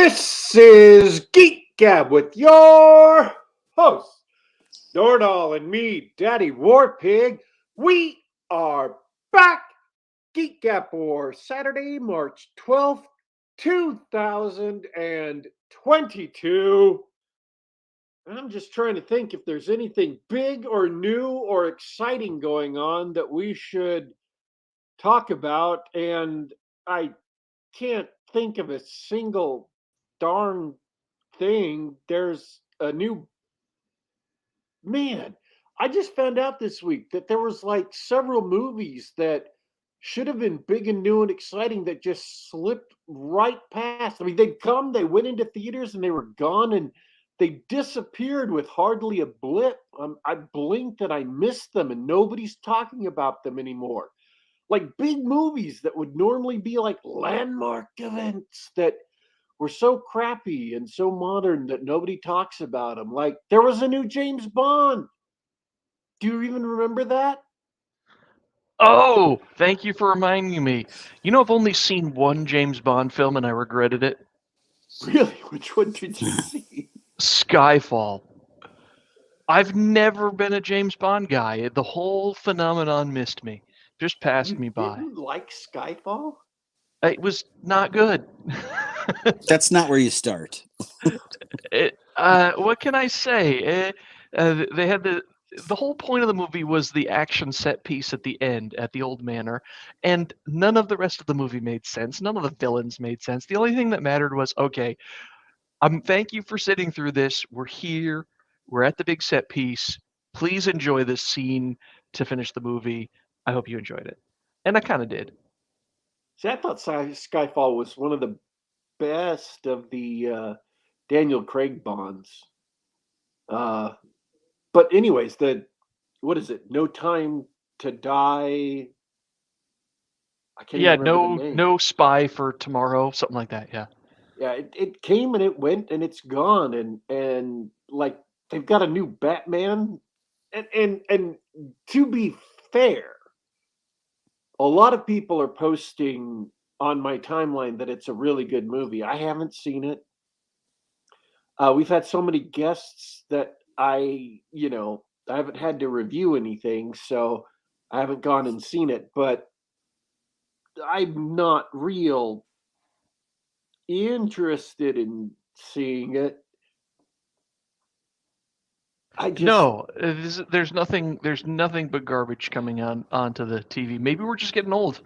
This is Geek Gab with your host, Nordal and me, Daddy Warpig. We are back. Geek Gab for Saturday, March 12th, 2022. I'm just trying to think if there's anything big or new or exciting going on that we should talk about, and I can't think of a single darn thing. There's a new man. I just found out this week that there was like several movies that should have been big and new and exciting that just slipped right past. I mean, they'd come, they went into theaters, and they were gone, and they disappeared with hardly a blip. I blinked and I missed them, and nobody's talking about them anymore. Like big movies that would normally be like landmark events that were so crappy and so modern that nobody talks about them. Like there was a new James Bond. Do you even remember that? Oh, thank you for reminding me. You know, I've only seen one James Bond film and I regretted it. Really? Which one did you see? Skyfall. I've never been a James Bond guy. The whole phenomenon missed me. Just passed You me by. didn't like Skyfall? It was not good. That's not where you start. What can I say? They had the whole point of the movie was the action set piece at the end at the old manor, and none of the rest of the movie made sense. None of the villains made sense. The only thing that mattered was, okay, thank you for sitting through this. We're here. We're at the big set piece. Please enjoy this scene to finish the movie. I hope you enjoyed it. And I kind of did. See, I thought Skyfall was one of the best of the Daniel Craig Bonds. But anyways, what is it? No Time to Die. I can't even remember the name. No Spy for Tomorrow, something like that. Yeah. Yeah, it came and it went and it's gone, and like they've got a new Batman, and to be fair, a lot of people are posting on my timeline that it's a really good movie. I haven't seen it. We've had so many guests that I haven't had to review anything, so I haven't gone and seen it, but I'm not real interested in seeing it. There's nothing but garbage coming onto the TV. Maybe we're just getting old.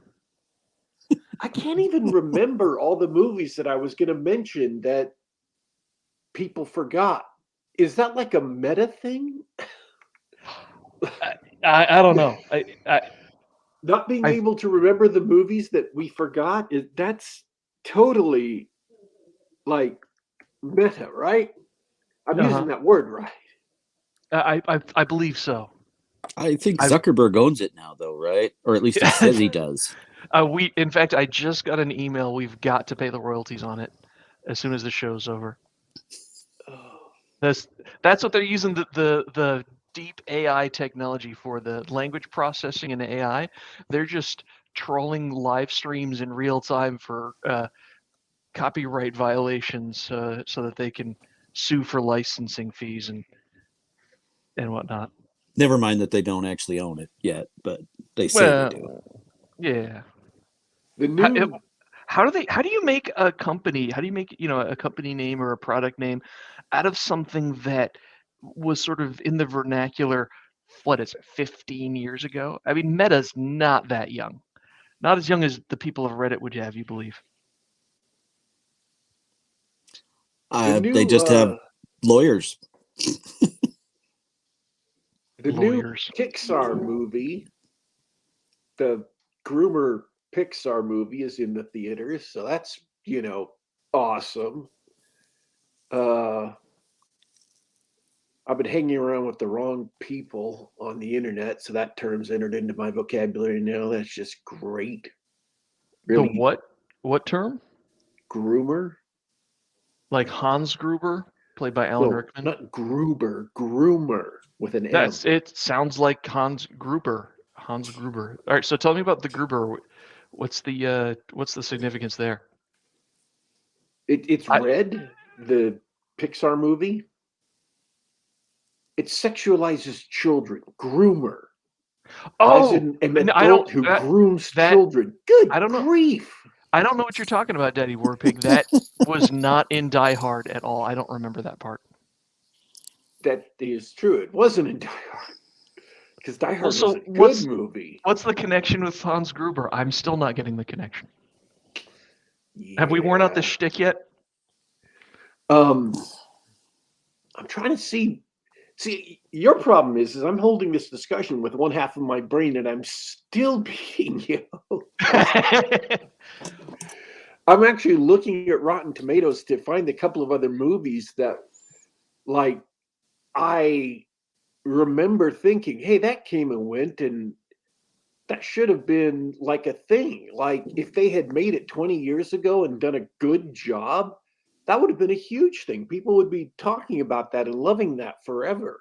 I can't even remember all the movies that I was going to mention that people forgot. Is that like a meta thing? I don't know. Not being able to remember the movies that we forgot, that's totally like meta, right? I'm using that word right. I believe so. I think Zuckerberg owns it now, though, right? Or at least he says he does. In fact, I just got an email. We've got to pay the royalties on it as soon as the show's over. That's what they're using the deep AI technology for, the language processing and AI. They're just trolling live streams in real time for copyright violations, so that they can sue for licensing fees and whatnot. Never mind that they don't actually own it yet, but they say they do. Yeah. The new. How do you make a company? How do you make a company name or a product name out of something that was sort of in the vernacular? What is it? 15 years ago? I mean, Meta's not that young, not as young as the people of Reddit would have you believe. They just have lawyers. The lawyers. New Pixar movie, the Groomer Pixar movie, is in the theaters, so that's awesome. I've been hanging around with the wrong people on the internet, so that term's entered into my vocabulary now. That's just great. Really. The what term? Groomer. Like Hans Gruber, played by Alan Rickman? Not Gruber, Groomer with an M. It sounds like Hans Gruber. Hans Gruber. All right, so tell me about the Gruber. What's the significance there? It's Red, the Pixar movie. It sexualizes children. Groomer. As an adult who grooms children. Good grief. I don't know what you're talking about, Daddy Warpig. That was not in Die Hard at all. I don't remember that part. That is true. It wasn't in Die Hard. Because Die Hard was a good movie. What's the connection with Hans Gruber? I'm still not getting the connection. Yeah. Have we worn out the shtick yet? I'm trying to see. See, your problem is I'm holding this discussion with one half of my brain, and I'm still beating you. I'm actually looking at Rotten Tomatoes to find a couple of other movies that, like, I remember thinking, hey, that came and went, and that should have been like a thing. Like, if they had made it 20 years ago and done a good job, that would have been a huge thing. People would be talking about that and loving that forever.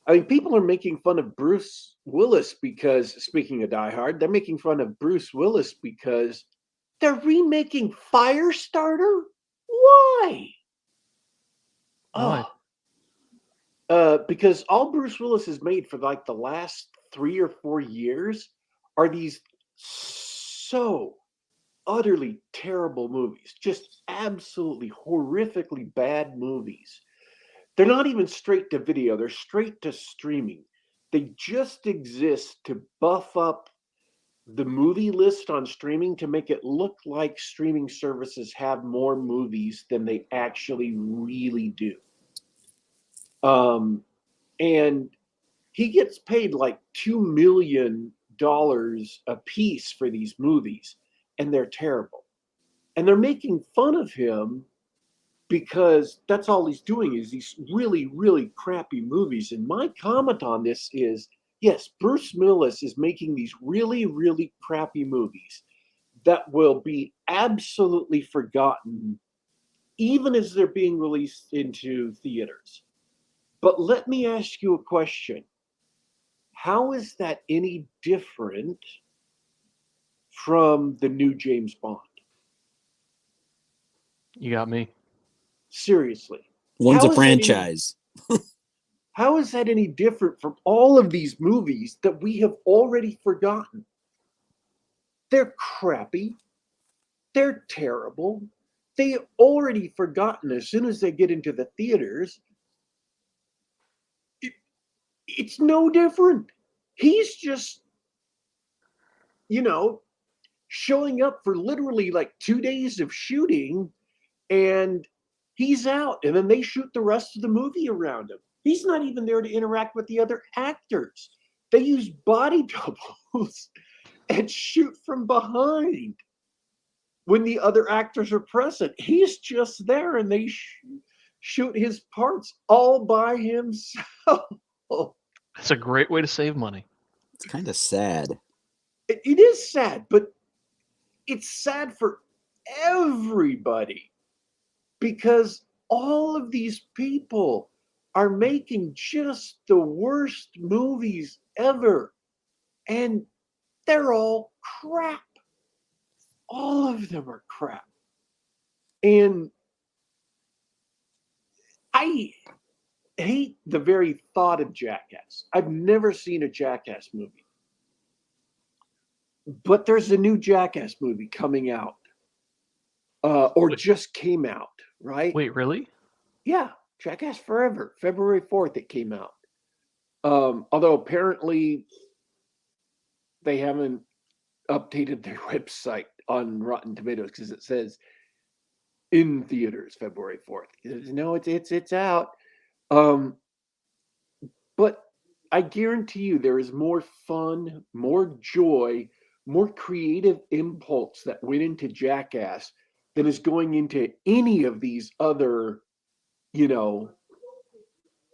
I mean, people are making fun of Bruce Willis because, speaking of Die Hard, they're making fun of Bruce Willis because they're remaking Firestarter? Why? Why? Because all Bruce Willis has made for like the last 3 or 4 years are these so utterly terrible movies, just absolutely horrifically bad movies. They're not even straight to video, they're straight to streaming. They just exist to buff up the movie list on streaming to make it look like streaming services have more movies than they actually really do. And he gets paid like $2 million a piece for these movies, and they're terrible. And they're making fun of him because that's all he's doing is these really, really crappy movies. And my comment on this is, yes, Bruce Willis is making these really, really crappy movies that will be absolutely forgotten even as they're being released into theaters. But let me ask you a question. How is that any different from the new James Bond? You got me. Seriously. One's a franchise. How is that any different from all of these movies that we have already forgotten? They're crappy. They're terrible. They already forgotten as soon as they get into the theaters. It's no different. He's just, showing up for literally like 2 days of shooting, and he's out, and then they shoot the rest of the movie around him. He's not even there to interact with the other actors. They use body doubles and shoot from behind when the other actors are present. He's just there, and they shoot his parts all by himself. That's a great way to save money. It's kind of sad. It is sad, but it's sad for everybody because all of these people are making just the worst movies ever, and they're all crap. All of them are crap. And I hate the very thought of Jackass. I've never seen a Jackass movie. But there's a new Jackass movie coming out. Or just came out, right? Wait, really? Yeah, Jackass Forever. February 4th it came out. Although apparently they haven't updated their website on Rotten Tomatoes because it says in theaters February 4th. No, it's out. But I guarantee you there is more fun, more joy, more creative impulse that went into Jackass than is going into any of these other,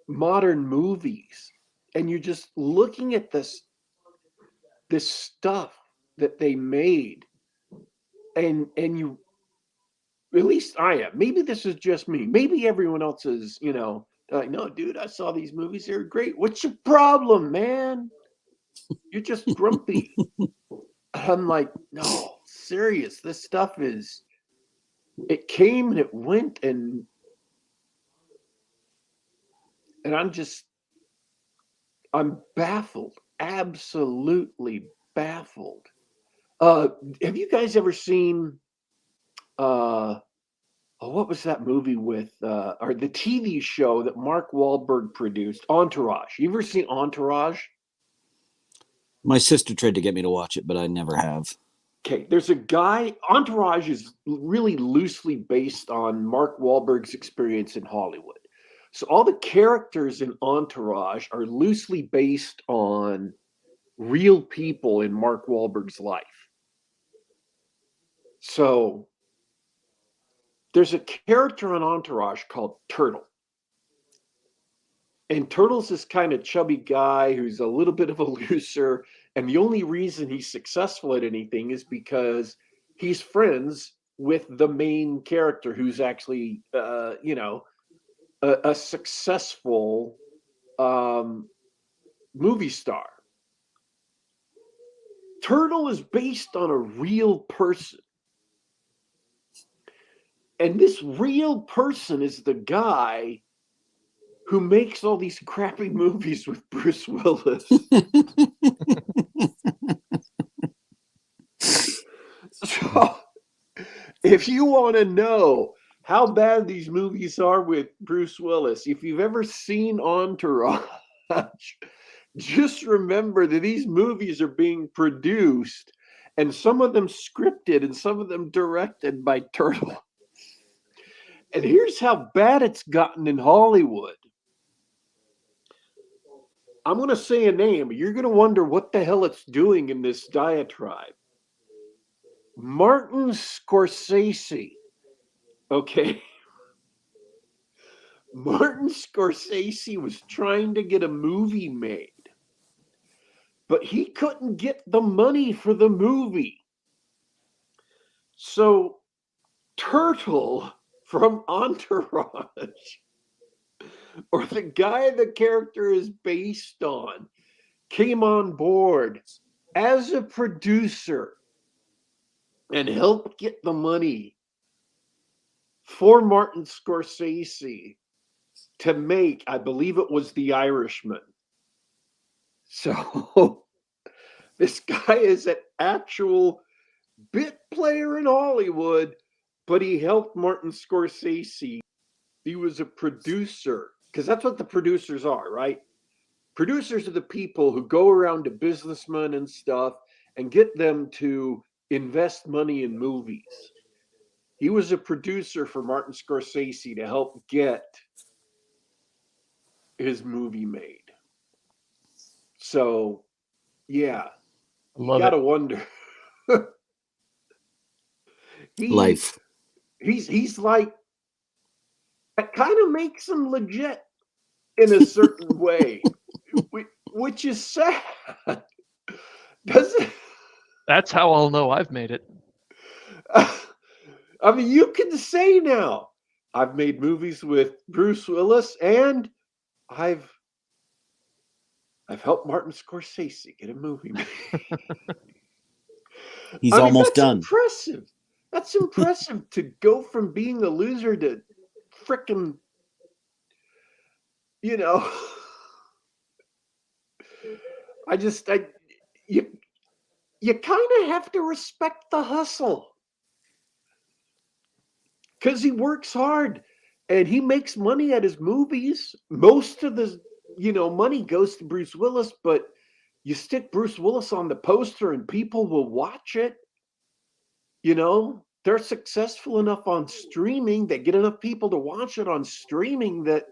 modern movies. And you're just looking at this stuff that they made, and you, at least I am. Maybe this is just me. Maybe everyone else is, like, no, dude, I saw these movies. They're great. What's your problem, man? You're just grumpy. I'm like, no, serious. This stuff is it came and it went, and I'm baffled, absolutely baffled. Have you guys ever seen what was that movie with or the TV show that Mark Wahlberg produced, Entourage? You ever seen Entourage? My sister tried to get me to watch it, but I never have. Okay, there's a guy. Entourage is really loosely based on Mark Wahlberg's experience in Hollywood. So all the characters in Entourage are loosely based on real people in Mark Wahlberg's life. So there's a character in Entourage called Turtle. And Turtle's this kind of chubby guy who's a little bit of a loser. And the only reason he's successful at anything is because he's friends with the main character who's actually, a successful movie star. Turtle is based on a real person. And this real person is the guy who makes all these crappy movies with Bruce Willis. So, if you want to know how bad these movies are with Bruce Willis, if you've ever seen Entourage, just remember that these movies are being produced, and some of them scripted and some of them directed by Turtle. And here's how bad it's gotten in Hollywood. I'm going to say a name. You're going to wonder what the hell it's doing in this diatribe. Martin Scorsese. Okay. Martin Scorsese was trying to get a movie made, but he couldn't get the money for the movie. So Turtle from Entourage, or the guy the character is based on, came on board as a producer and helped get the money for Martin Scorsese to make, I believe it was The Irishman. So this guy is an actual bit player in Hollywood, but he helped Martin Scorsese. He was a producer, because that's what the producers are, right? Producers are the people who go around to businessmen and stuff and get them to invest money in movies. He was a producer for Martin Scorsese to help get his movie made. So, yeah, you gotta wonder. Life. He's like, that kind of makes him legit in a certain way, which is sad. Doesn't? That's how I'll know I've made it. I mean, you can say now, I've made movies with Bruce Willis, and I've helped Martin Scorsese get a movie made. He's almost that's done. Impressive. That's impressive to go from being a loser to frickin', you know. You kind of have to respect the hustle, because he works hard and he makes money at his movies. Most of the money goes to Bruce Willis, but you stick Bruce Willis on the poster and people will watch it. They're successful enough on streaming. They get enough people to watch it on streaming that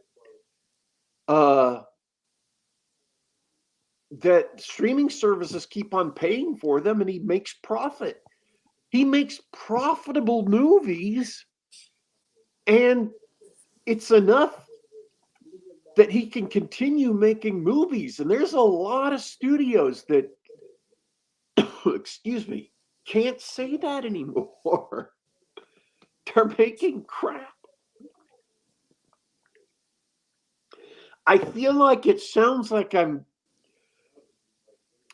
streaming services keep on paying for them, and he makes profit. He makes profitable movies, and it's enough that he can continue making movies. And there's a lot of studios that, excuse me, can't say that anymore. They're making crap. I feel like it sounds like I'm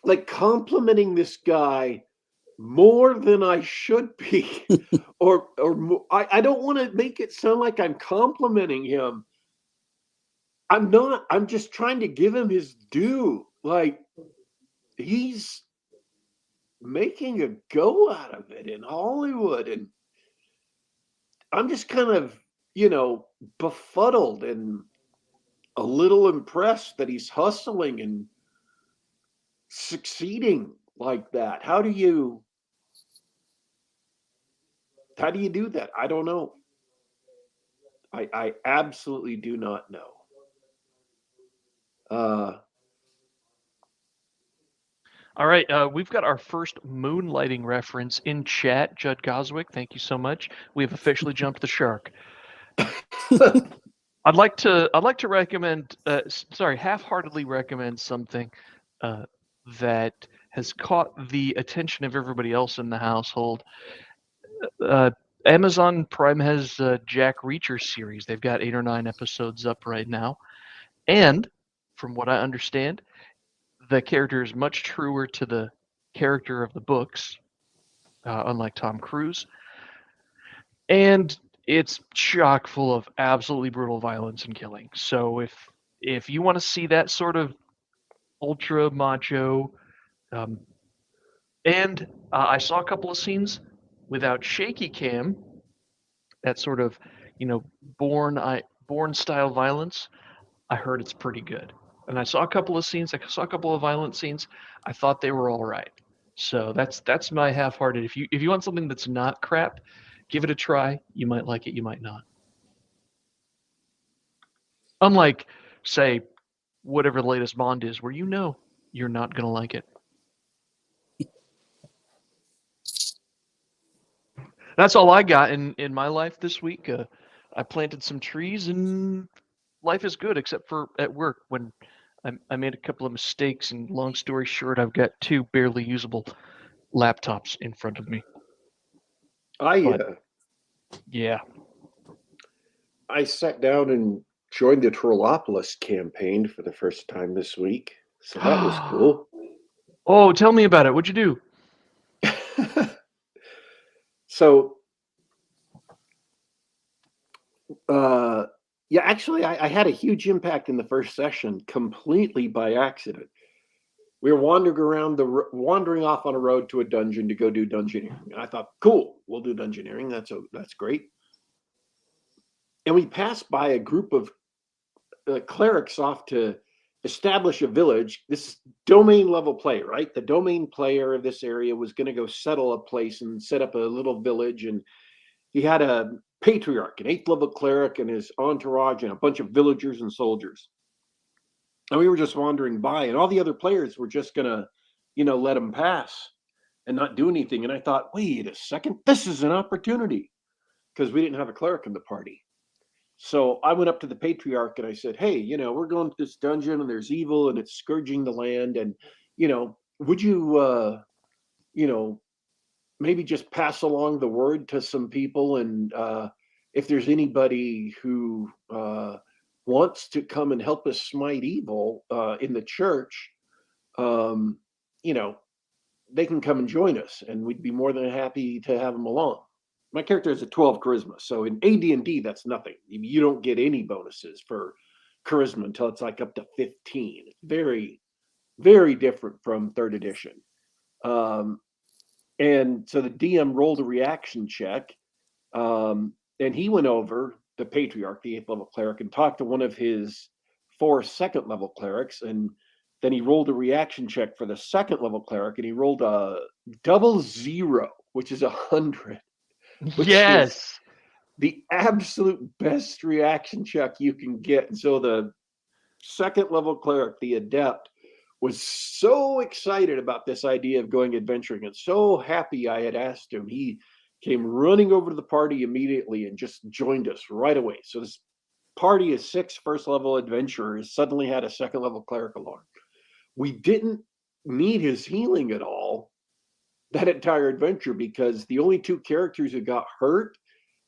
like complimenting this guy more than I should be. I don't want to make it sound like I'm complimenting him. I'm not. I'm just trying to give him his due. Like, he's making a go out of it in Hollywood, and I'm just kind of, befuddled and a little impressed that he's hustling and succeeding like that. How do you do that? I don't know. I absolutely do not know. Uh, All right, we've got our first moonlighting reference in chat. Judd Goswick, thank you so much. We have officially jumped the shark. I'd like to recommend, half-heartedly recommend something that has caught the attention of everybody else in the household. Uh, Amazon Prime has Jack Reacher series. They've got 8 or 9 episodes up right now, and from what I understand, the character is much truer to the character of the books, unlike Tom Cruise, and it's chock full of absolutely brutal violence and killing. So if you want to see that sort of ultra macho, um, and I saw a couple of scenes without shaky cam, that sort of, you know, born style violence. I heard it's pretty good, and I saw a couple of scenes. I saw a couple of violent scenes. I thought they were all right. So that's my half-hearted. If you want something that's not crap, give it a try. You might like it. You might not. Unlike, say, whatever the latest Bond is, where you're not gonna like it. That's all I got in my life this week. I planted some trees and life is good, except for at work when I made a couple of mistakes. And long story short, I've got 2 barely usable laptops in front of me. I But uh, yeah. I sat down and joined the Trollopolis campaign for the first time this week, so that was cool. Oh, tell me about it. What'd you do? So, yeah, actually, I had a huge impact in the first session completely by accident. We were wandering off on a road to a dungeon to go do dungeoneering. And I thought, cool, we'll do dungeoneering. That's great. And we passed by a group of clerics off to establish a village. This domain level play, right? The domain player of this area was going to go settle a place and set up a little village. And he had a patriarch, an 8th level cleric, and his entourage, and a bunch of villagers and soldiers. And we were just wandering by, and all the other players were just going to, let him pass and not do anything. And I thought, wait a second, this is an opportunity, because we didn't have a cleric in the party. So I went up to the patriarch and I said, hey, we're going to this dungeon and there's evil and it's scourging the land. And, would you, maybe just pass along the word to some people? And if there's anybody who wants to come and help us smite evil in the church, um, you know, they can come and join us, and we'd be more than happy to have them along. My character has a 12 charisma, so in AD&D that's nothing. You don't get any bonuses for charisma until it's like up to 15. It's very, very different from 3rd edition. And so the DM rolled a reaction check, and he went over the patriarch, the 8th level cleric, and talked to one of his 4 2nd level clerics, and then he rolled a reaction check for the 2nd level cleric, and he rolled a 00, which is 100. Which Yes. is the absolute best reaction check you can get. And so the 2nd level cleric, the adept, was so excited about this idea of going adventuring and so happy I had asked him. He came running over to the party immediately and just joined us right away. So this party of 6 first level adventurers suddenly had a 2nd level cleric along. We didn't need his healing at all that entire adventure, because the only 2 characters who got hurt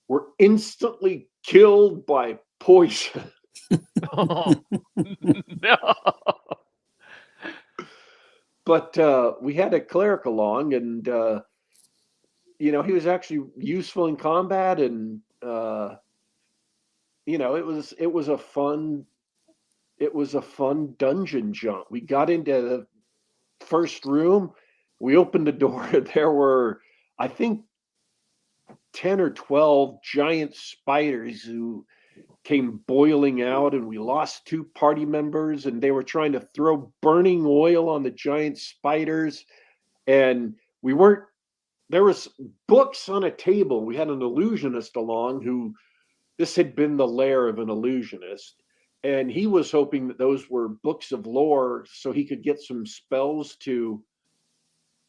were instantly killed by poison. Oh, no. But we had a cleric along, and he was actually useful in combat, and it was a fun dungeon jump. We got into the first room, we opened the door, there were, I think, 10 or 12 giant spiders who came boiling out, and we lost 2 party members, and they were trying to throw burning oil on the giant spiders, and we weren't there was books on a table. We had an illusionist along who this had been the lair of an illusionist, and he was hoping that those were books of lore so he could get some spells to,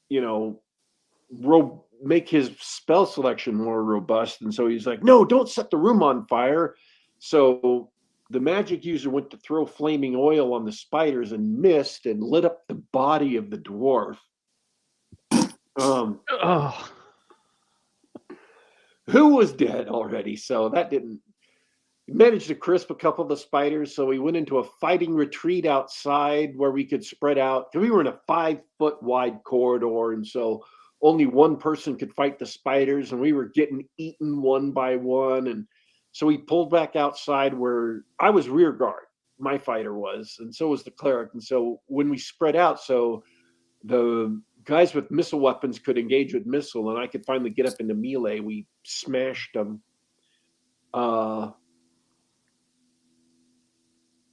you know, make his spell selection more robust. And so he's like, no, don't set the room on fire. So the magic user went to throw flaming oil on the spiders and missed and lit up the body of the dwarf. Who was dead already. So that didn't manage to crisp a couple of the spiders. So we went into a fighting retreat outside where we could spread out, because we were in a 5-foot wide corridor. And so only one person could fight the spiders, and we were getting eaten one by one. And so we pulled back outside where I was rear guard, my fighter was, and so was the cleric. And so when we spread out, so the guys with missile weapons could engage with missile, and I could finally get up into melee, we smashed them. And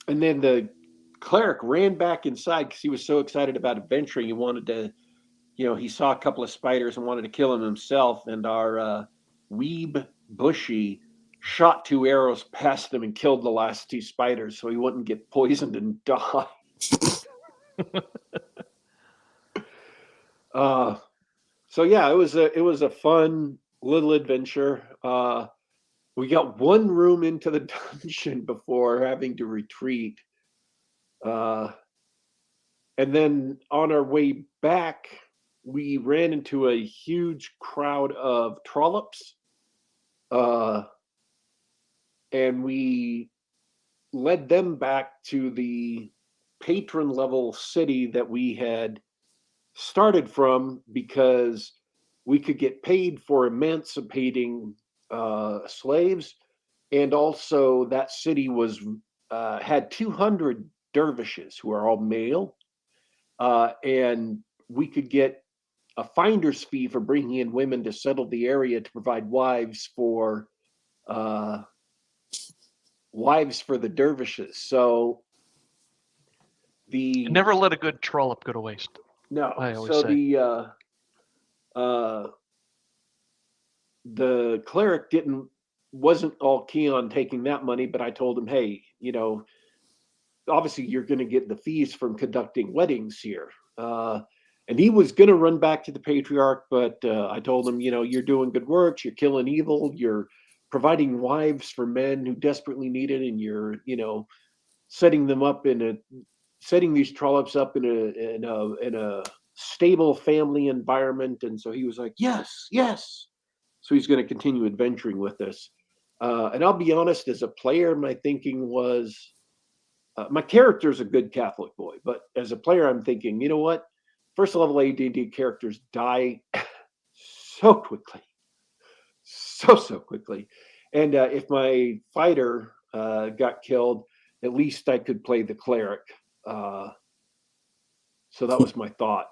then the cleric ran back inside because he was so excited about adventuring. He wanted to, he saw a couple of spiders and wanted to kill them himself. And our weeb Bushy shot 2 arrows past them and killed the last 2 spiders so he wouldn't get poisoned and die. So yeah, it was a fun little adventure. We got one room into the dungeon before having to retreat. And then on our way back, we ran into a huge crowd of trollops. And we led them back to the patron level city that we had started from, because we could get paid for emancipating slaves, and also that city was had 200 dervishes who are all male, and we could get a finder's fee for bringing in women to settle the area to provide wives for the dervishes. So never let a good trollop go to waste. No, I always so say. The cleric wasn't all keen on taking that money, but I told him, hey, obviously you're going to get the fees from conducting weddings here. And he was going to run back to the patriarch, but I told him, you're doing good works, you're killing evil, you're providing wives for men who desperately need it, and you're, setting these trollops up in a stable family environment. And so he was like, yes. So he's going to continue adventuring with us. And I'll be honest, as a player, my thinking was, my character's a good Catholic boy, but as a player, I'm thinking, you know what? First level AD&D characters die so quickly. So quickly. And if my fighter got killed, at least I could play the cleric. So that was my thought.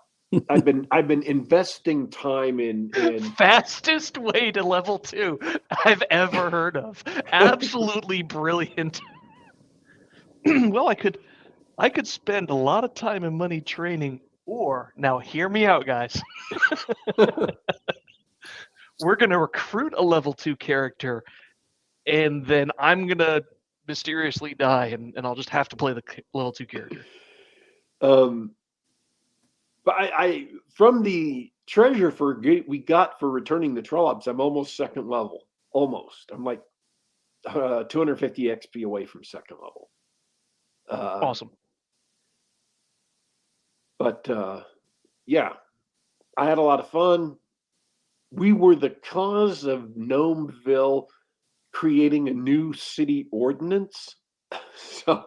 I've been investing time in Fastest way to level 2 I've ever heard of. Absolutely brilliant. Well, I could spend a lot of time and money training, or now hear me out, guys. We're gonna recruit a level 2 character, and then I'm gonna mysteriously die, and I'll just have to play the level 2 character. But I from the treasure we got for returning the trollops, I'm almost second level. Almost. I'm like 250 XP away from second level. Awesome. But yeah, I had a lot of fun. We were the cause of Gnomeville creating a new city ordinance. So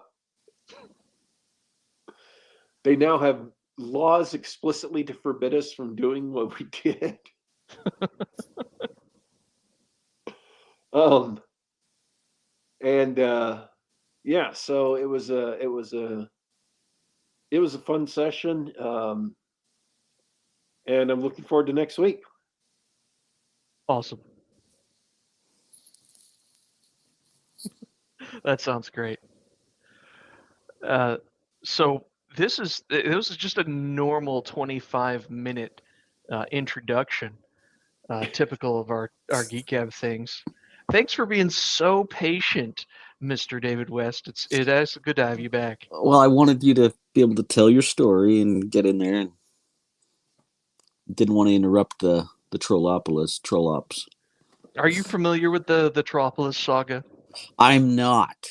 they now have laws explicitly to forbid us from doing what we did. Um, and yeah, so it was a fun session, and I'm looking forward to next week. Awesome. That sounds great. So this is just a normal 25-minute introduction, typical of our Geek Gab things. Thanks for being so patient, Mr. David West. It's good to have you back. Well, I wanted you to be able to tell your story and get in there, and didn't want to interrupt the Trollops. Are you familiar with the Tropolis saga? I'm not.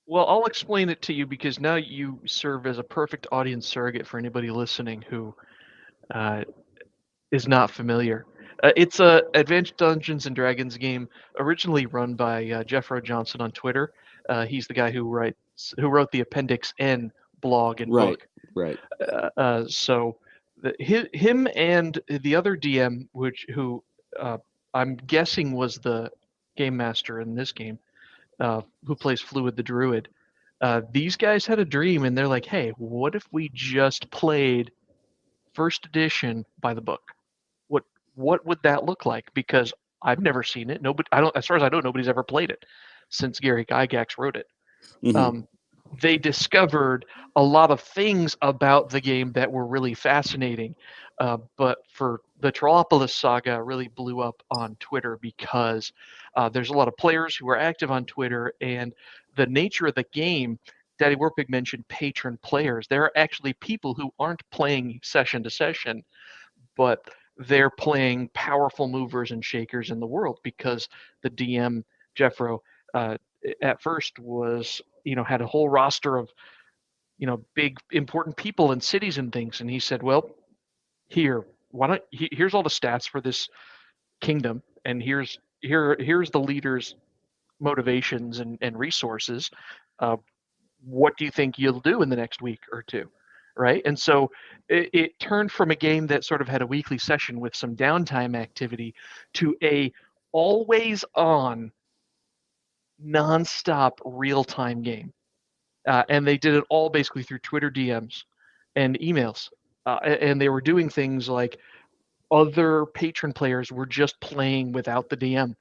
Well, I'll explain it to you because now you serve as a perfect audience surrogate for anybody listening who is not familiar. It's a Advanced Dungeons and Dragons game originally run by Jeffro Johnson on Twitter. He's the guy who wrote the Appendix N blog and Right, book. right. So him and the other DM, who I'm guessing was the game master in this game, who plays Fluid the Druid. These guys had a dream, and they're like, "Hey, what if we just played first edition by the book? What would that look like?" Because I've never seen it. Nobody, I don't, as far as I know, nobody's ever played it since Gary Gygax wrote it. Mm-hmm. They discovered a lot of things about the game that were really fascinating. But for the Tropolis saga really blew up on Twitter because there's a lot of players who are active on Twitter, and the nature of the game. Daddy Warpig mentioned patron players. There are actually people who aren't playing session to session, but they're playing powerful movers and shakers in the world because the DM Jeffro at first was had a whole roster of big important people and cities and things, and he said, well, here's all the stats for this kingdom, and here's the leader's motivations and resources. What do you think you'll do in the next week or two? Right. And so it turned from a game that sort of had a weekly session with some downtime activity to a always on nonstop real time game. And they did it all basically through Twitter DMs and emails. And they were doing things like other patron players were just playing without the DM.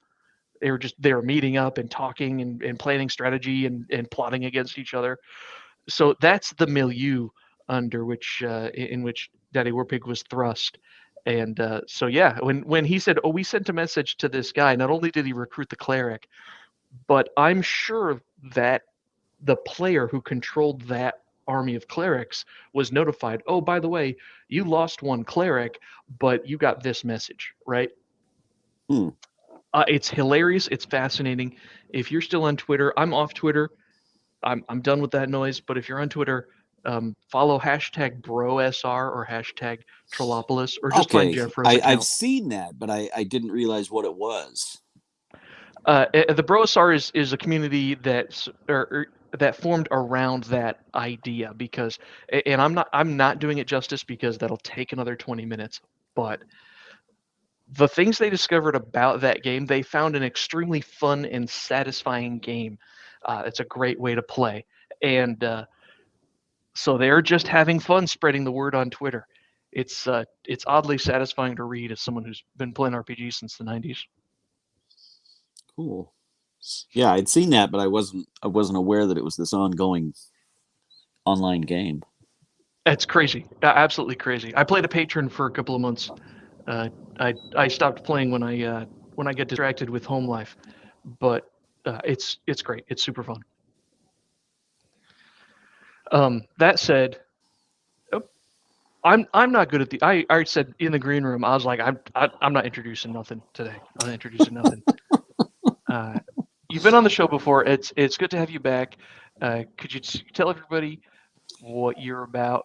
They were meeting up and talking and planning strategy and plotting against each other. So that's the milieu under which in which Daddy Warpig was thrust. And so yeah, when he said, "Oh, we sent a message to this guy," not only did he recruit the cleric, but I'm sure that the player who controlled that army of clerics was notified. Oh, by the way, you lost one cleric, but you got this message, right? Hmm. It's hilarious. It's fascinating. If you're still on Twitter, I'm off Twitter. I'm done with that noise. But if you're on Twitter, follow hashtag BroSR or hashtag Trollopolis, or just find Okay, Jeffro's I've account. seen that, but I didn't realize what it was. The BroSR is a community that formed around that idea because, and I'm not doing it justice because that'll take another 20 minutes, but the things they discovered about that game, they found an extremely fun and satisfying game. It's a great way to play, and so they're just having fun spreading the word on Twitter. It's oddly satisfying to read as someone who's been playing RPGs since the 90s. Cool. Yeah, I'd seen that, but I wasn't aware that it was this ongoing online game. It's crazy, absolutely crazy. I played a patron for a couple of months. I stopped playing when I get distracted with home life, but it's great. It's super fun. That said, I'm not good at the. I said in the green room, I was like, I'm not introducing nothing today. I'm not introducing nothing. You've been on the show before. It's good to have you back. Could you tell everybody what you're about?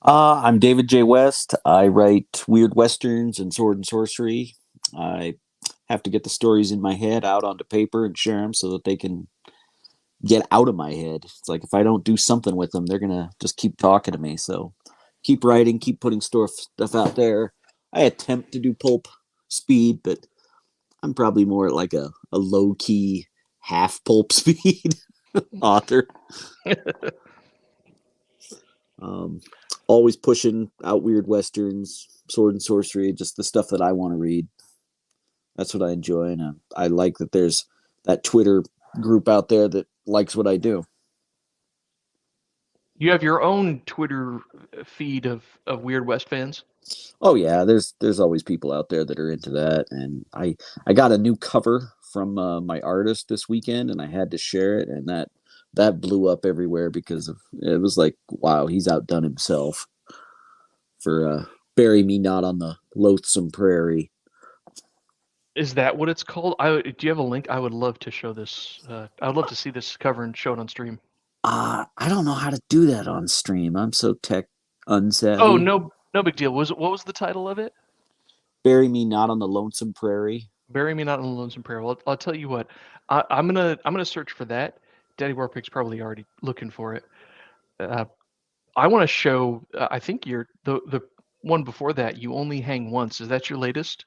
I'm David J. West. I write weird westerns and sword and sorcery. I have to get the stories in my head out onto paper and share them so that they can get out of my head. It's like if I don't do something with them, they're gonna just keep talking to me. So keep writing, keep putting stuff out there. I attempt to do pulp speed, but I'm probably more like a low key half pulp speed author. Always pushing out weird westerns, sword and sorcery, just the stuff that I want to read. That's what I enjoy, and I like that there's that Twitter group out there that likes what I do. You have your own Twitter feed of Weird West fans? Oh yeah, there's always people out there that are into that, and I got a new cover from my artist this weekend, and I had to share it, and that blew up everywhere because of it was like, wow, he's outdone himself for Bury Me Not on the Loathsome Prairie. Is that what it's called? Do you have a link? I would love to show this. I would love to see this cover and show it on stream. I don't know how to do that on stream. I'm so tech unsavvy. Oh, no big deal. What was the title of it? Bury Me Not on the Lonesome Prairie. Bury Me Not on the Lonesome Prairie. Well, I'll tell you what. I'm gonna search for that. Daddy Warpig's probably already looking for it. I want to show. I think you're the one before that. You Only Hang Once. Is that your latest?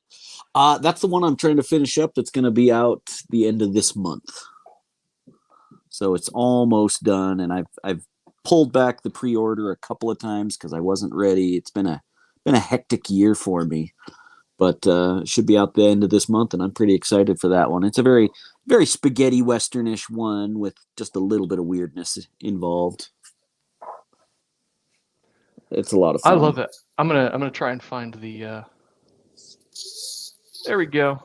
That's the one I'm trying to finish up. That's going to be out the end of this month. So it's almost done, and I've pulled back the pre-order a couple of times because I wasn't ready. It's been a hectic year for me, but it should be out the end of this month, and I'm pretty excited for that one. It's a very, very spaghetti westernish one with just a little bit of weirdness involved. It's a lot of fun. I love it. I'm gonna try and find the. There we go.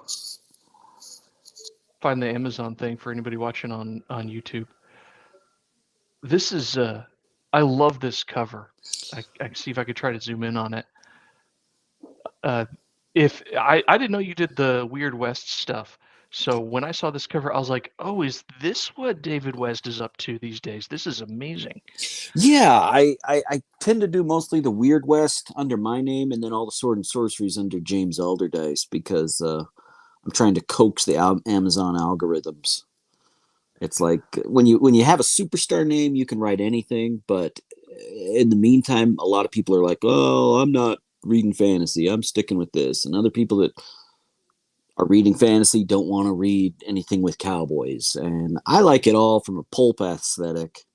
Find the Amazon thing for anybody watching on YouTube. This is I love this cover. I can see if I could try to zoom in on it. If I didn't know you did the Weird West stuff. So when I saw this cover, I was like, "Oh, is this what David West is up to these days? This is amazing." Yeah, I tend to do mostly the Weird West under my name, and then all the sword and sorceries under James Alderdice because I'm trying to coax the Amazon algorithms. It's like when you have a superstar name, you can write anything, but in the meantime, a lot of people are like, "Oh, I'm not reading fantasy. I'm sticking with this," and other people that are reading fantasy don't want to read anything with cowboys, and I like it all from a pulp aesthetic.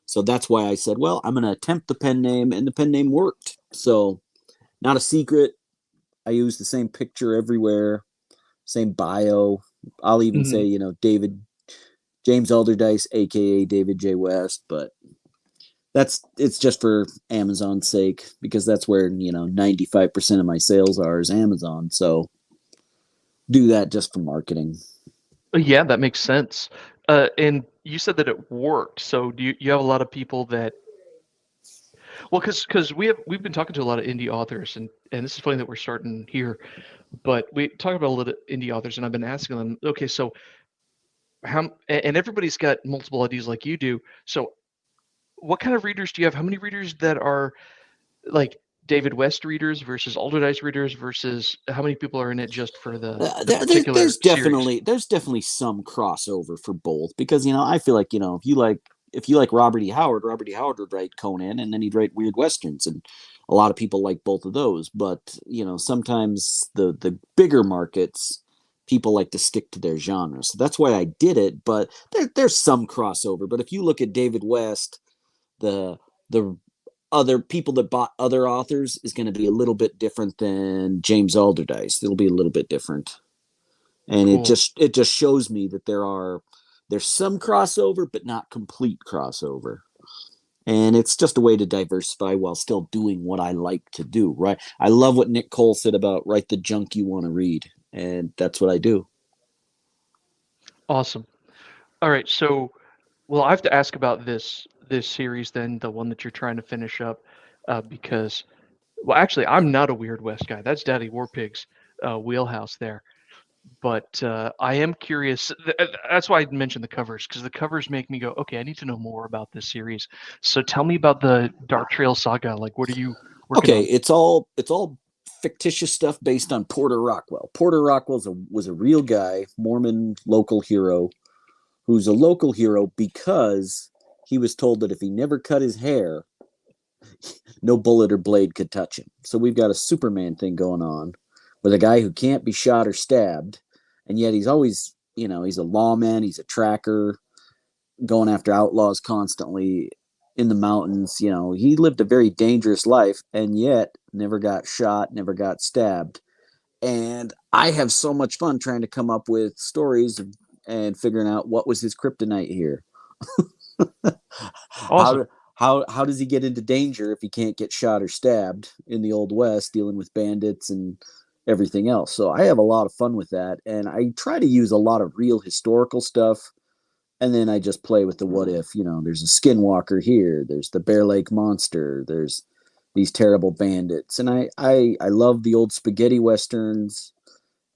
So that's why I said, well, I'm going to attempt the pen name, and the pen name worked. So not a secret. I use the same picture everywhere, same bio. I'll even say, James Alderdice, aka David J. West, but it's just for Amazon's sake because that's where 95% of my sales are is Amazon. So do that just for marketing. Yeah, that makes sense. And you said that it worked. So do you have a lot of people that? Well, because we've been talking to a lot of indie authors, and this is funny that we're starting here, but we talk about a lot of indie authors, and I've been asking them, okay, so and everybody's got multiple ideas like you do. So what kind of readers do you have? How many readers that are like David West readers versus Alderdice readers versus how many people are in it just for the particular there's series? definitely some crossover for both because I feel like if you like Robert E. Howard would write Conan and then he'd write weird westerns, and a lot of people like both of those. But sometimes the bigger markets, people like to stick to their genre, so that's why I did it. But there's some crossover. But if you look at David West, the other people that bought other authors is going to be a little bit different than James Alderdice. It'll be a little bit different, and Cool. it just shows me that there's some crossover, but not complete crossover. And it's just a way to diversify while still doing what I like to do, right? I love what Nick Cole said about write the junk you want to read, and that's what I do. Awesome. All right, so well, I have to ask about this series then, the one that you're trying to finish up, because well, actually, I'm not a Weird West guy. That's Daddy Warpig's wheelhouse there. But I am curious. That's why I mentioned the covers, because the covers make me go, okay, I need to know more about this series. So tell me about the Dark Trail Saga. Like, what are you working on? It's all fictitious stuff based on Porter Rockwell. Porter Rockwell was a real guy, Mormon local hero, who's a local hero because he was told that if he never cut his hair, no bullet or blade could touch him. So we've got a Superman thing going on with a guy who can't be shot or stabbed, and yet he's always, he's a lawman, he's a tracker, going after outlaws constantly in the mountains. He lived a very dangerous life, and yet never got shot, never got stabbed. And I have so much fun trying to come up with stories and figuring out what was his kryptonite here. Awesome. How does he get into danger if he can't get shot or stabbed in the Old West, dealing with bandits and everything else? So I have a lot of fun with that, and I try to use a lot of real historical stuff, and then I just play with the what if. There's a skinwalker here, there's the Bear Lake Monster, there's these terrible bandits, and I love the old spaghetti westerns,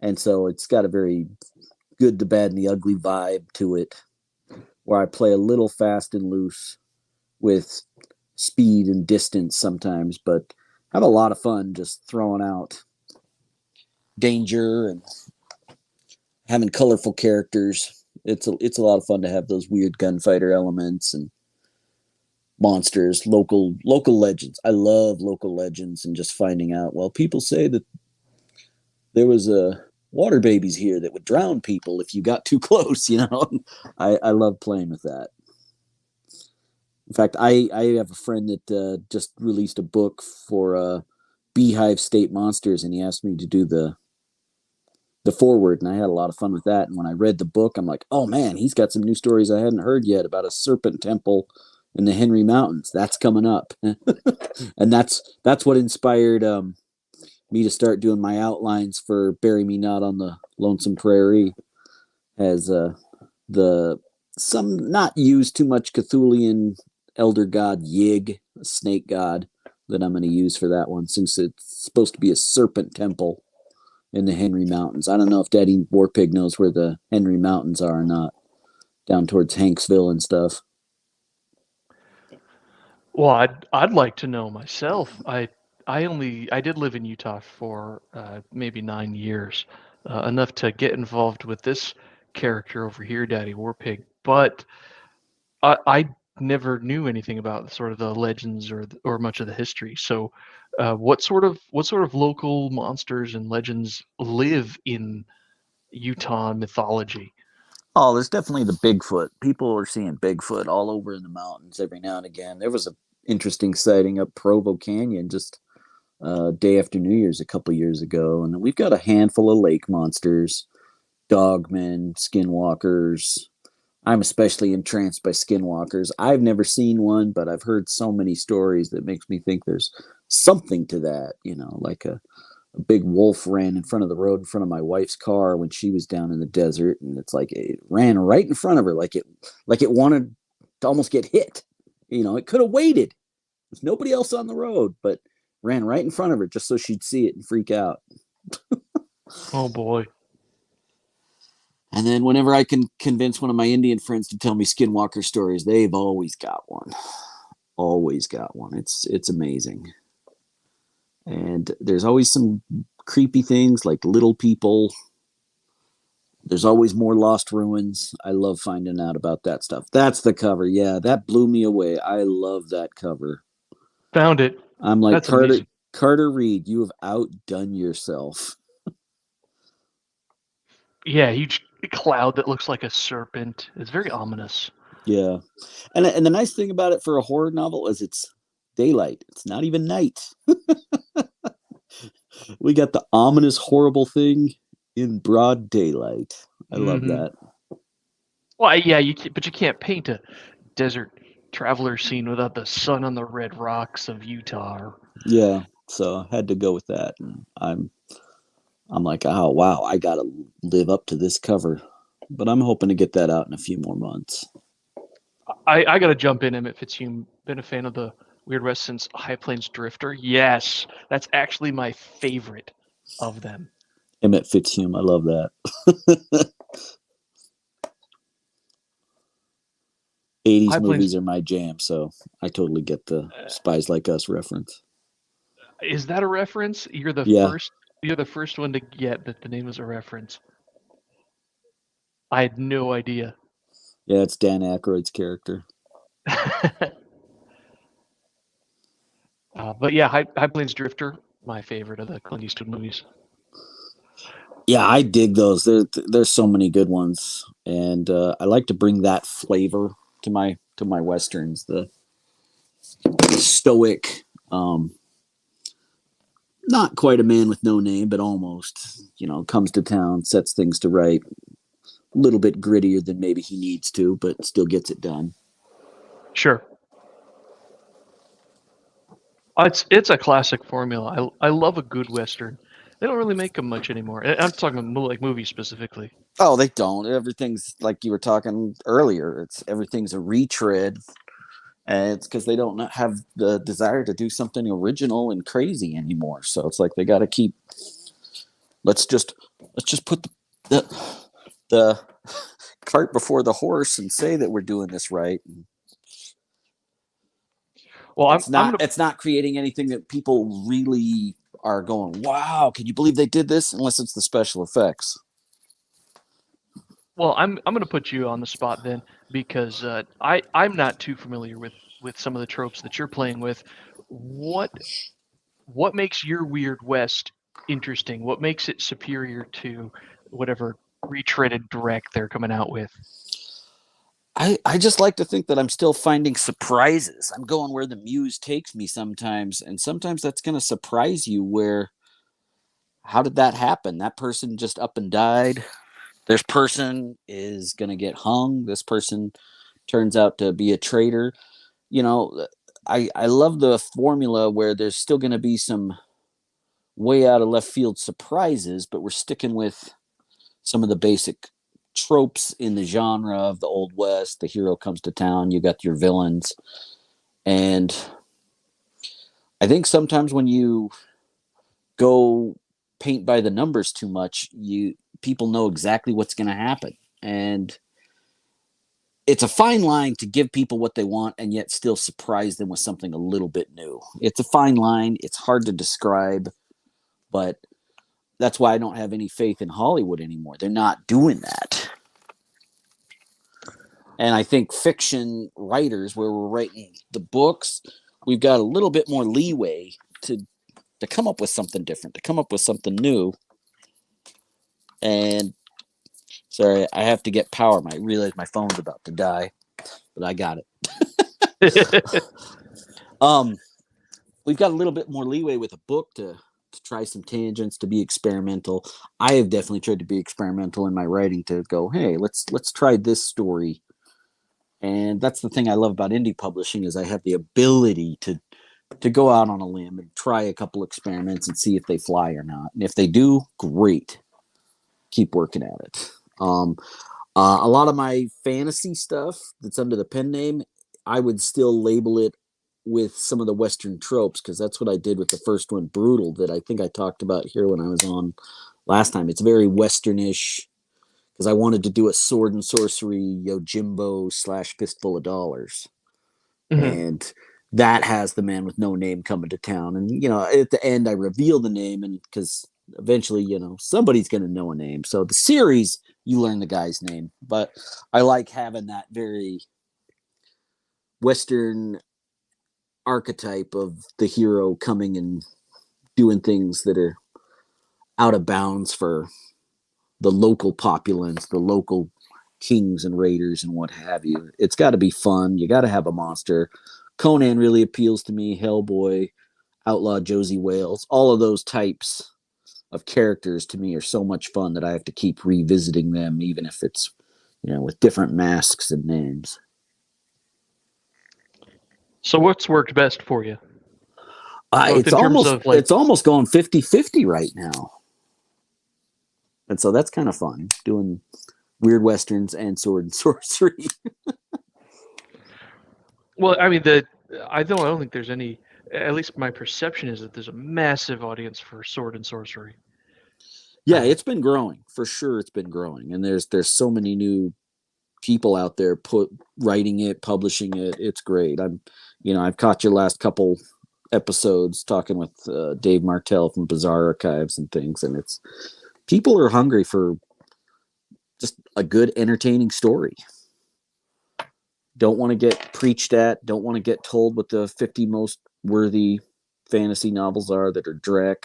and so it's got a very good, the bad, and the ugly vibe to it, where I play a little fast and loose with speed and distance sometimes, but have a lot of fun just throwing out danger and having colorful characters. It's a lot of fun to have those weird gunfighter elements and monsters, local legends. I love local legends and just finding out, well, people say that there was a water babies here that would drown people if you got too close. I love playing with that. In fact, I have a friend that just released a book for Beehive State Monsters, and he asked me to do the foreword, and I had a lot of fun with that. And when I read the book, I'm like, oh man, he's got some new stories I hadn't heard yet about a serpent temple in the Henry Mountains. That's coming up. And that's what inspired me to start doing my outlines for Bury Me Not on the Lonesome Prairie, as some not used too much Cthulhian elder god Yig, a snake god, that I'm going to use for that one, since it's supposed to be a serpent temple in the Henry Mountains. I don't know if Daddy Warpig knows where the Henry Mountains are or not, down towards Hanksville and stuff. Well, I'd like to know myself. I did live in Utah for maybe 9 years, enough to get involved with this character over here, Daddy Warpig. But I never knew anything about sort of the legends or much of the history. So, what sort of local monsters and legends live in Utah mythology? Oh, there's definitely the Bigfoot. People are seeing Bigfoot all over in the mountains every now and again. There was an interesting sighting up Provo Canyon just day after New Year's a couple years ago, and we've got a handful of lake monsters, dogmen, skinwalkers. I'm especially entranced by skinwalkers. I've never seen one, but I've heard so many stories that makes me think there's something to that. Like a big wolf ran in front of the road in front of my wife's car when she was down in the desert, and it's like it ran right in front of her, like it wanted to almost get hit. It could have waited. There's nobody else on the road, but ran right in front of her just so she'd see it and freak out. Oh boy. And then whenever I can convince one of my Indian friends to tell me skinwalker stories, they've always got one. Always got one. It's amazing. And there's always some creepy things like little people. There's always more lost ruins. I love finding out about that stuff. That's the cover. Yeah, that blew me away. I love that cover. Found it. I'm like, That's amazing. Carter Reed, you have outdone yourself. Yeah, huge cloud that looks like a serpent. It's very ominous. Yeah. And the nice thing about it for a horror novel is it's daylight. It's not even night. We got the ominous, horrible thing in broad daylight. I love Hmm. that. Well, yeah, but you can't paint a desert traveler scene without the sun on the red rocks of Utah. Yeah. So I had to go with that. And I'm like, oh wow, I gotta live up to this cover. But I'm hoping to get that out in a few more months. I gotta jump in, Emmett Fitzhume. Been a fan of the Weird West since High Plains Drifter. Yes, that's actually my favorite of them. Emmett Fitzhume, I love that. 80s High Plains movies are my jam, so I totally get the Spies Like Us reference. is that a reference? You're the Yeah. first. You're the first one to get that the name is a reference. I had no idea. Yeah, it's Dan Aykroyd's character. But yeah, High Plains Drifter, my favorite of the Clint Eastwood movies. Yeah, I dig those. There's so many good ones, and I like to bring that flavor to my westerns. The stoic, not quite a man with no name, but almost. Comes to town, sets things to right. A little bit grittier than maybe he needs to, but still gets it done. Sure. It's a classic formula. I love a good western. They don't really make them much anymore. I'm talking like movies specifically. Oh, they don't. Everything's like you were talking earlier. Everything's a retread, and it's because they don't have the desire to do something original and crazy anymore. So it's like they got to keep. Let's just put the cart before the horse and say that we're doing this right. Well, It's not creating anything that people really are going, wow, can you believe they did this? Unless it's the special effects. Well, I'm going to put you on the spot then, because I'm not too familiar with some of the tropes that you're playing with. What makes your Weird West interesting? What makes it superior to whatever retreaded direct they're coming out with? I just like to think that I'm still finding surprises. I'm going where the muse takes me sometimes, and sometimes that's going to surprise you. Where, how did that happen? That person just up and died. This person is going to get hung. This person turns out to be a traitor. I love the formula where there's still going to be some way out of left field surprises, but we're sticking with some of the basic tropes in the genre of the Old West. The hero comes to town, you got your villains. And I think sometimes when you go paint by the numbers too much, people know exactly what's going to happen. And it's a fine line to give people what they want and yet still surprise them with something a little bit new. It's a fine line. It's hard to describe, but that's why I don't have any faith in Hollywood anymore. They're not doing that. And I think fiction writers, where we're writing the books, we've got a little bit more leeway to come up with something different, to come up with something new. And sorry, I have to get power. I realize my phone's about to die, but I got it. We've got a little bit more leeway with a book to try some tangents, to be experimental. I have definitely tried to be experimental in my writing, to go, hey, let's try this story. And that's the thing I love about indie publishing, is I have the ability to go out on a limb and try a couple experiments and see if they fly or not. And if they do, great. Keep working at it. A lot of my fantasy stuff that's under the pen name, I would still label it with some of the Western tropes, because that's what I did with the first one, Brutal, that I think I talked about here when I was on last time. It's very Westernish, because I wanted to do a sword and sorcery Yojimbo / fistful of dollars. Mm-hmm. And that has the man with no name coming to town. And, at the end, I reveal the name, and because eventually, somebody's going to know a name. So the series, you learn the guy's name. But I like having that very Western archetype of the hero coming and doing things that are out of bounds for the local populace, the local kings and raiders and what have you. It's got to be fun. You got to have a monster. Conan really appeals to me. Hellboy, Outlaw Josie Wales, all of those types of characters to me are so much fun that I have to keep revisiting them, even if it's, with different masks and names. So what's worked best for you? It's almost going 50-50 right now. And so that's kind of fun, doing weird westerns and sword and sorcery. Well, I mean, I don't think there's any, at least my perception is that there's a massive audience for sword and sorcery. Yeah, it's been growing. For sure it's been growing. And there's so many new people out there writing it, publishing it. It's great. I've caught your last couple episodes talking with Dave Martell from Bizarre Archives and things, and it's people are hungry for just a good, entertaining story. Don't want to get preached at. Don't want to get told what the 50 most worthy fantasy novels are that are Drek.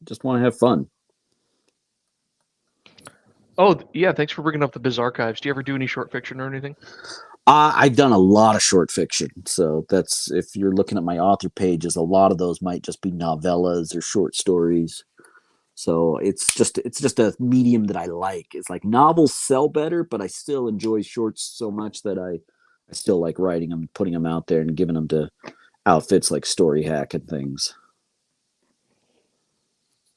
Just want to have fun. Oh, yeah, thanks for bringing up the Biz Archives. Do you ever do any short fiction or anything? I've done a lot of short fiction, so that's if you're looking at my author pages, a lot of those might just be novellas or short stories. So it's just a medium that I like. It's like novels sell better, but I still enjoy shorts so much that I still like writing them, putting them out there, and giving them to outfits like Story Hack and things.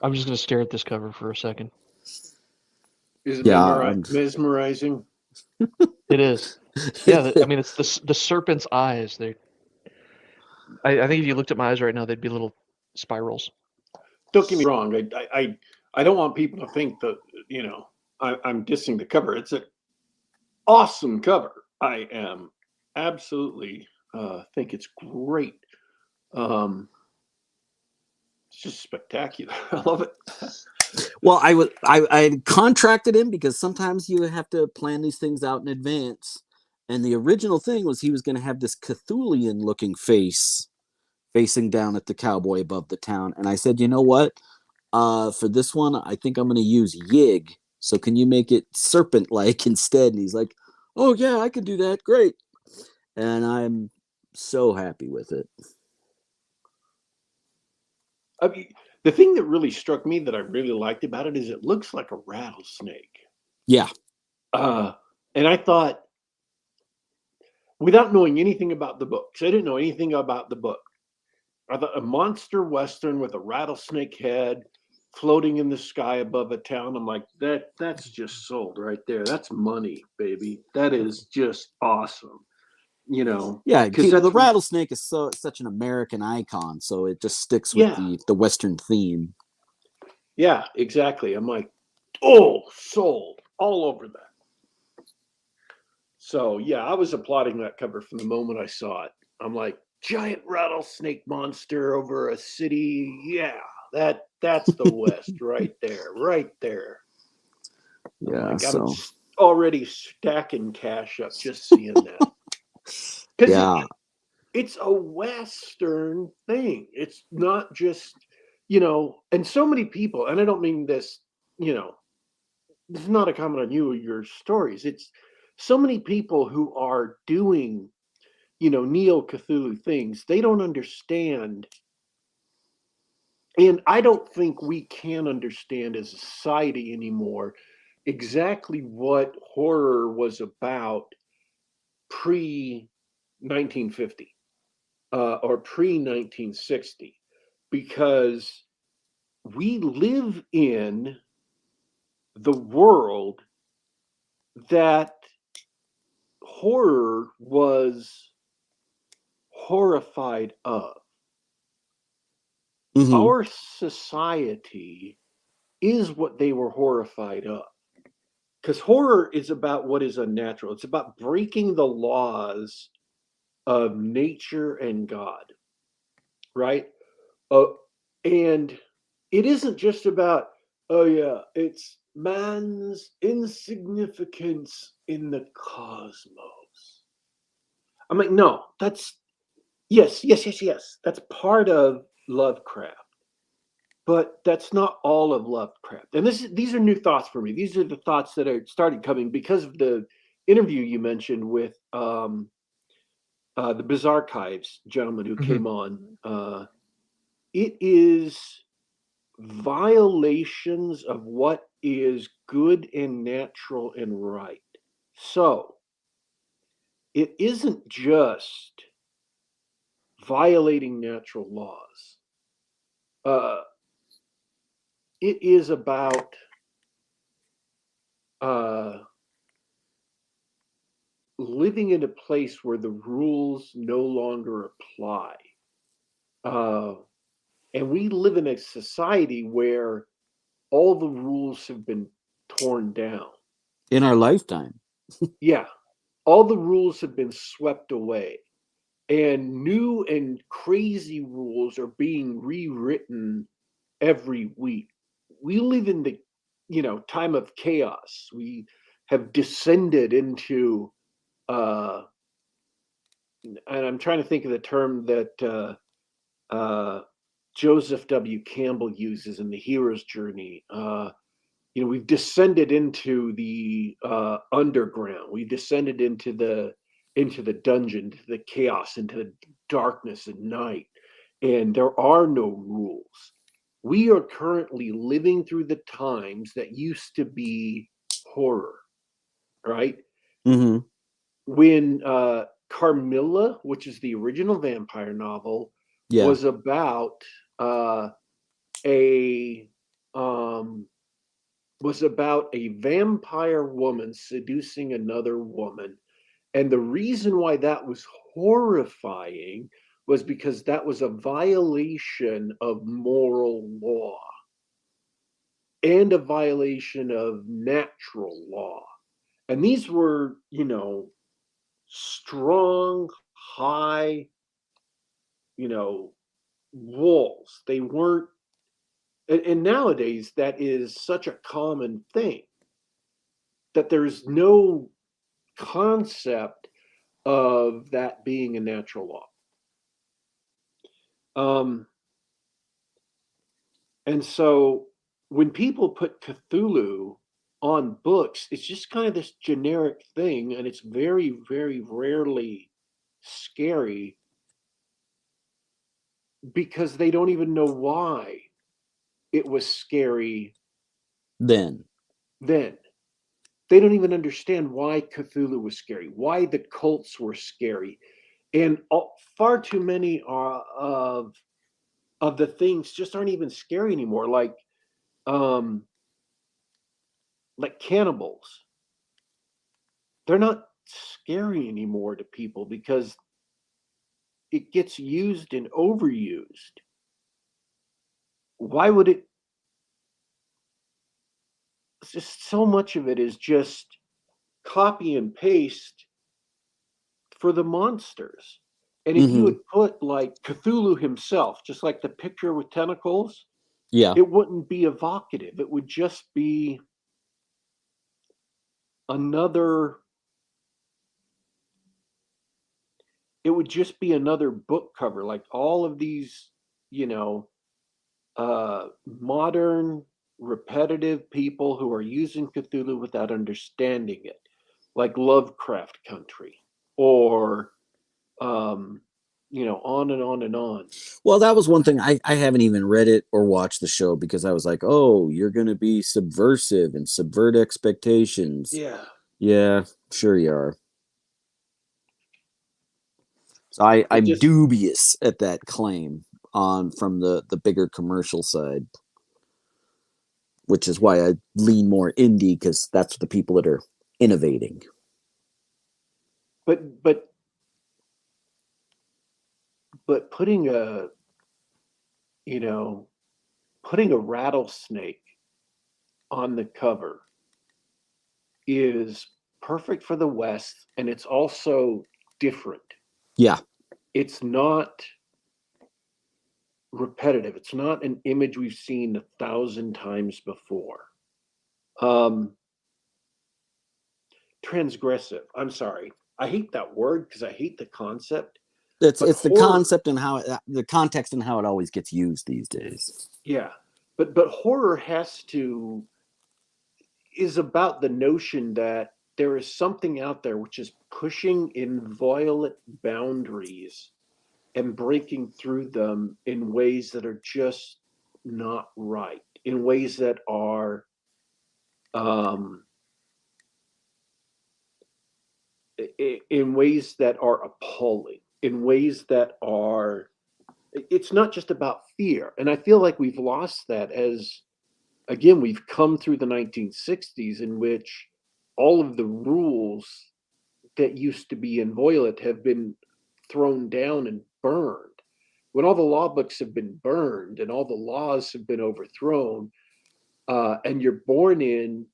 I'm just going to stare at this cover for a second. Is it Yeah, mesmerizing? It is. Yeah, I mean, it's the serpent's eyes. I think if you looked at my eyes right now, they'd be little spirals. Don't get me wrong. I don't want people to think that I'm dissing the cover. It's an awesome cover. I am absolutely think it's great. It's just spectacular. I love it. Well, I contracted him because sometimes you have to plan these things out in advance. And the original thing was he was going to have this Cthulian looking face facing down at the cowboy above the town. And I said, you know what? For this one, I think I'm going to use Yig. So can you make it serpent like instead? And he's like, oh yeah, I can do that. Great. And I'm so happy with it. I mean, the thing that really struck me that I really liked about it is it looks like a rattlesnake. Yeah. And I thought, without knowing anything about the book, 'cause I didn't know anything about the book, I thought a monster western with a rattlesnake head floating in the sky above a town. I'm like, that's just sold right there. That's money, baby. That is just awesome. Yeah, because the rattlesnake is such an American icon, so it just sticks with the Western theme. Yeah, exactly. I'm like, oh, sold all over that. So yeah, I was applauding that cover from the moment I saw it. I'm like, giant rattlesnake monster over a city. Yeah, that's the West right there, right there. Yeah, I'm already stacking cash up just seeing that. Because it's a Western thing. It's not just, and so many people, and I don't mean this, this is not a comment on you or your stories. It's so many people who are doing, Neo Cthulhu things. They don't understand. And I don't think we can understand as a society anymore exactly what horror was about pre 1950 or pre 1960, because we live in the world that horror was horrified of. Mm-hmm. Our society is what they were horrified of. Because horror is about what is unnatural. It's about breaking the laws of nature and God, right? And it isn't just about, oh yeah, it's man's insignificance in the cosmos. I'm like, no, that's yes. That's part of Lovecraft, but that's not all of Lovecraft. And these are new thoughts for me. These are the thoughts that are started coming because of the interview you mentioned with the Biz Archives gentleman who came on. It is violations of what is good and natural and right. So it isn't just violating natural laws. It is about living in a place where the rules no longer apply. And we live in a society where all the rules have been torn down. In our lifetime. Yeah. All the rules have been swept away. And new and crazy rules are being rewritten every week. We live in the, time of chaos. We have descended into and I'm trying to think of the term that Joseph W. Campbell uses in The Hero's Journey. We've descended into the underground. We descended into the dungeon, into the chaos, into the darkness and night, and there are no rules. We are currently living through the times that used to be horror, right? Mm-hmm. When Carmilla, which is the original vampire novel, Yeah. was about a vampire woman seducing another woman. And the reason why that was horrifying was because that was a violation of moral law and a violation of natural law. And these were, strong, high, walls. They weren't, and nowadays that is such a common thing that there's no concept of that being a natural law. And so when people put Cthulhu on books, it's just kind of this generic thing, and it's very, very rarely scary because they don't even know why it was scary Then. then. They don't even understand why Cthulhu was scary, why the cults were scary. And far too many of the things just aren't even scary anymore, like cannibals. They're not scary anymore to people because it gets used and overused. Why would it? It's just so much of it is just copy and paste for the monsters. And if you Mm-hmm. would put like Cthulhu himself, just like the picture with tentacles, Yeah. it wouldn't be evocative. It would just be another book cover, like all of these, modern repetitive people who are using Cthulhu without understanding it, like Lovecraft Country, or on and on and on. Well, that was one thing. I haven't even read it or watched the show because I was like, oh, you're going to be subversive and subvert expectations. Yeah. Yeah, sure you are. So It I'm just dubious at that claim from the bigger commercial side, which is why I lean more indie because that's the people that are innovating. but putting a rattlesnake on the cover is perfect for the West, and it's also different. Yeah. It's not repetitive. It's not an image we've seen 1,000 times before. Transgressive. I'm sorry. I hate that word because I hate the concept. It's But the horror, concept and how the context and how it always gets used these days. yeah. But horror is about the notion that there is something out there which is pushing inviolate boundaries and breaking through them in ways that are just not right, in ways that are in ways that are appalling, in ways that are, it's not just about fear. And I feel like we've lost that as, again, we've come through the 1960s in which all of the rules that used to be inviolate have been thrown down and burned. When all the law books have been burned and all the laws have been overthrown, and you're born in,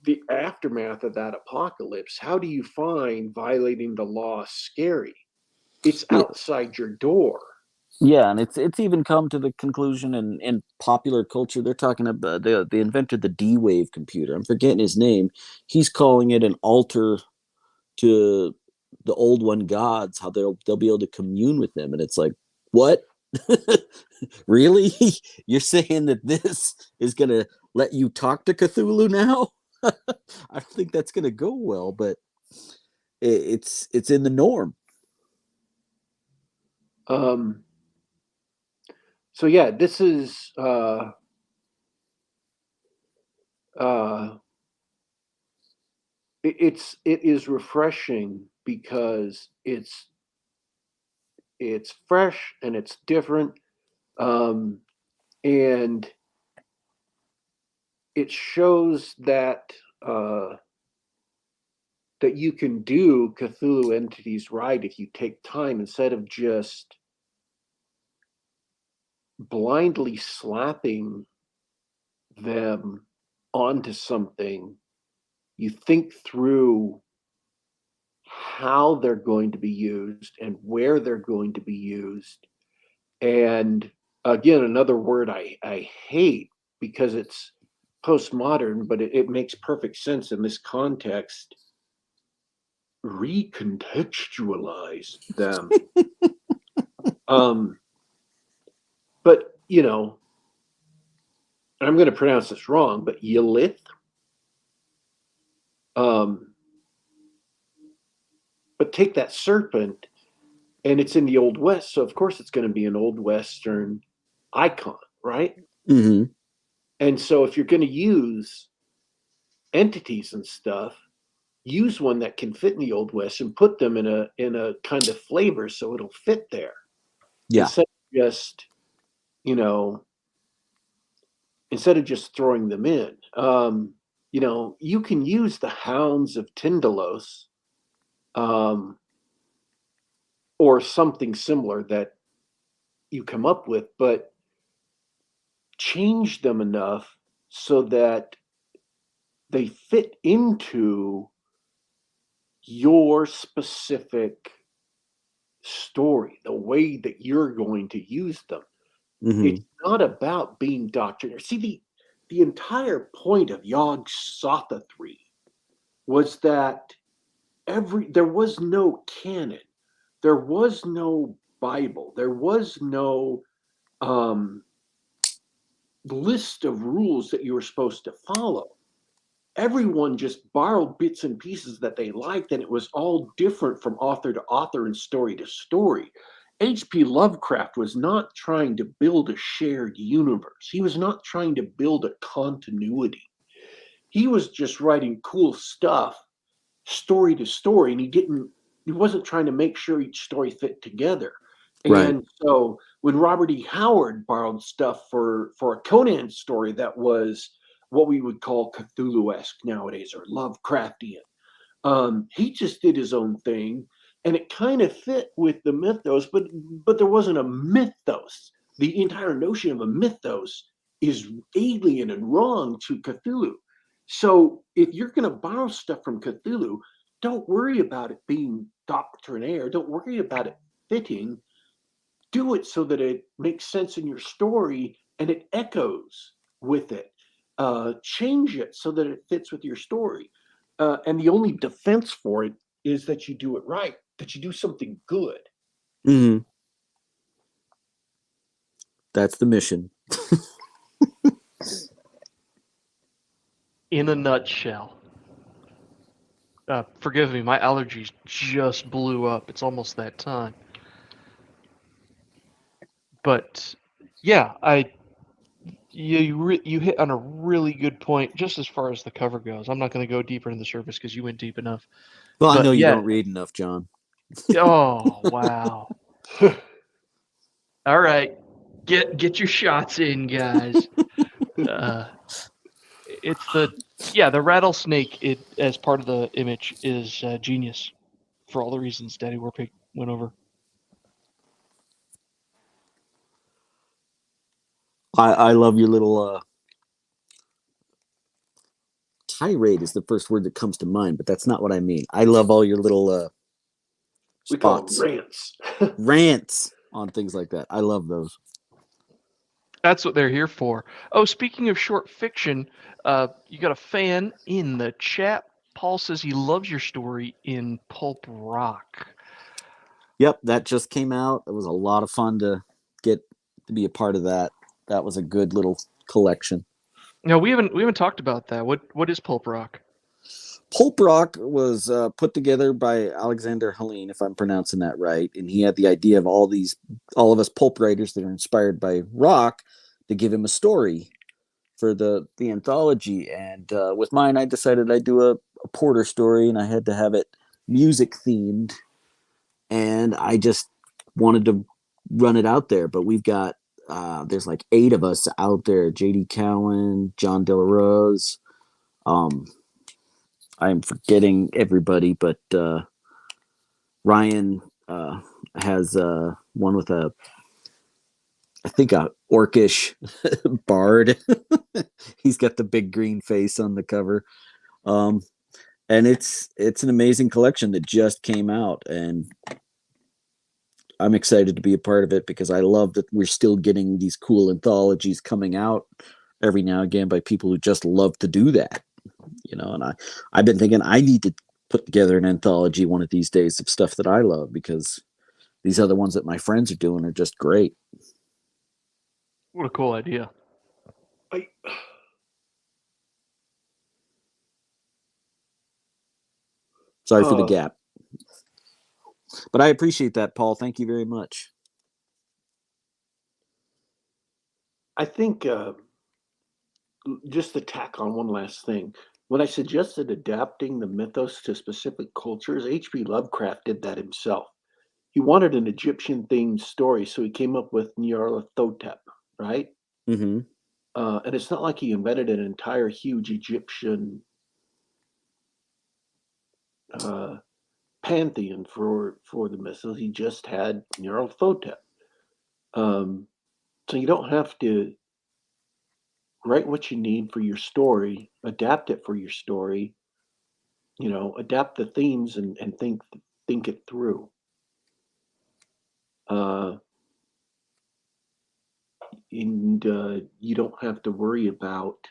the aftermath of that apocalypse, how do you find violating the law scary? It's Yeah. outside your door. Yeah, and it's even come to the conclusion in popular culture. They're talking about they invented the D-Wave computer. I'm forgetting his name. He's calling it an altar to the old one gods, how they'll be able to commune with them. And it's like, what? Really? You're saying that this is going to let you talk to Cthulhu now? I don't think that's going to go well, but it's in the norm. So yeah, this is it is refreshing because it's fresh and it's different, and it shows that that you can do Cthulhu entities right if you take time instead of just blindly slapping them onto something. You think through how they're going to be used and where they're going to be used. And again, another word I hate because it's postmodern, but it makes perfect sense in this context. Recontextualize them. But I'm going to pronounce this wrong, but Yelith. But take that serpent, and it's in the Old West, so of course it's going to be an Old Western icon, right? Mm-hmm. And so if you're going to use entities and stuff, use one that can fit in the Old West and put them in a kind of flavor so it'll fit there. Yeah. Instead of just throwing them in. You can use the Hounds of Tyndalos, or something similar that you come up with, but change them enough so that they fit into your specific story, the way that you're going to use them. Mm-hmm. It's not about being doctrinaire. See, the entire point of Yog Sotha 3 was that there was no canon, there was no Bible, there was no list of rules that you were supposed to follow. Everyone just borrowed bits and pieces that they liked, and it was all different from author to author and story to story. H.P. Lovecraft was not trying to build a shared universe. He was not trying to build a continuity. He was just writing cool stuff, story to story, and he wasn't trying to make sure each story fit together. Right. And so when Robert E. Howard borrowed stuff for a Conan story that was what we would call Cthulhu-esque nowadays, or Lovecraftian, he just did his own thing, and it kind of fit with the mythos, but there wasn't a mythos. The entire notion of a mythos is alien and wrong to Cthulhu. So if you're going to borrow stuff from Cthulhu, don't worry about it being doctrinaire. Don't worry about it fitting. Do it so that it makes sense in your story and it echoes with it. Change it so that it fits with your story. And the only defense for it is that you do it right, that you do something good. Mm-hmm. That's the mission. In a nutshell. Forgive me, my allergies just blew up. It's almost that time. But yeah, you hit on a really good point just as far as the cover goes. I'm not going to go deeper into the surface because you went deep enough. Well, I But know you yeah. don't read enough, John. Oh, wow. All right. Get your shots in, guys. It's the rattlesnake as part of the image is genius for all the reasons Daddy Warpig went over. I love your little tirade is the first word that comes to mind, but that's not what I mean. I love all your little We call them spots, rants. rants on things like that. I love those. That's what they're here for. Oh, speaking of short fiction, you got a fan in the chat. Paul says he loves your story in Pulp Rock. Yep, that just came out. It was a lot of fun to get to be a part of that. That was a good little collection. No, we haven't talked about that. What is pulp rock? Pulp rock was put together by Alexander Helene, if I'm pronouncing that right, and he had the idea of all of us pulp writers that are inspired by rock to give him a story for the anthology. And with mine, I decided I'd do a Porter story, and I had to have it music themed, and I just wanted to run it out there. But we've got there's like 8 of us out there: J.D. Cowan, John De La Rose. I'm forgetting everybody, but Ryan has one with I think a orcish bard. He's got the big green face on the cover. And it's an amazing collection that just came out, and I'm excited to be a part of it because I love that we're still getting these cool anthologies coming out every now and again by people who just love to do that. And I've been thinking I need to put together an anthology one of these days of stuff that I love, because these other ones that my friends are doing are just great. What a cool idea. Sorry for the gap. But I appreciate that, Paul. Thank you very much. I think just to tack on one last thing, when I suggested adapting the mythos to specific cultures, H.P. Lovecraft did that himself. He wanted an Egyptian-themed story, so he came up with Nyarlathotep, right? Mm-hmm. And it's not like he invented an entire huge Egyptian pantheon for the mythos. He just had Nyarlathotep. So you don't have to write what you need for your story, adapt it for your story, adapt the themes and think it through. And you don't have to worry about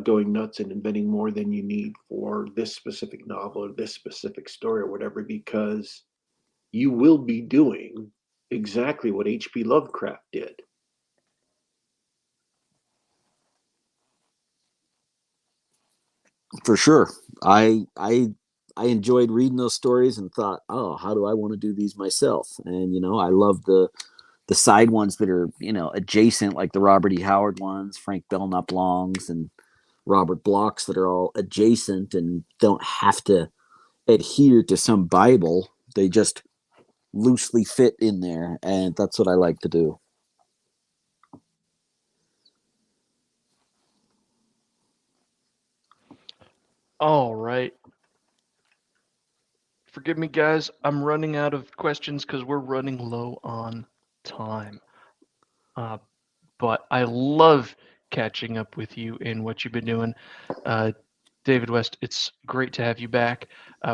going nuts and inventing more than you need for this specific novel or this specific story or whatever, because you will be doing exactly what H.P. Lovecraft did. For sure. I enjoyed reading those stories and thought, oh, how do I want to do these myself? And I love the side ones that are adjacent, like the Robert E. Howard ones, Frank Belknap Longs, and Robert Bloch's, that are all adjacent and don't have to adhere to some Bible. They just loosely fit in there, and that's what I like to do. All right. Forgive me, guys. I'm running out of questions because we're running low on time. But I love catching up with you and what you've been doing. David West, it's great to have you back.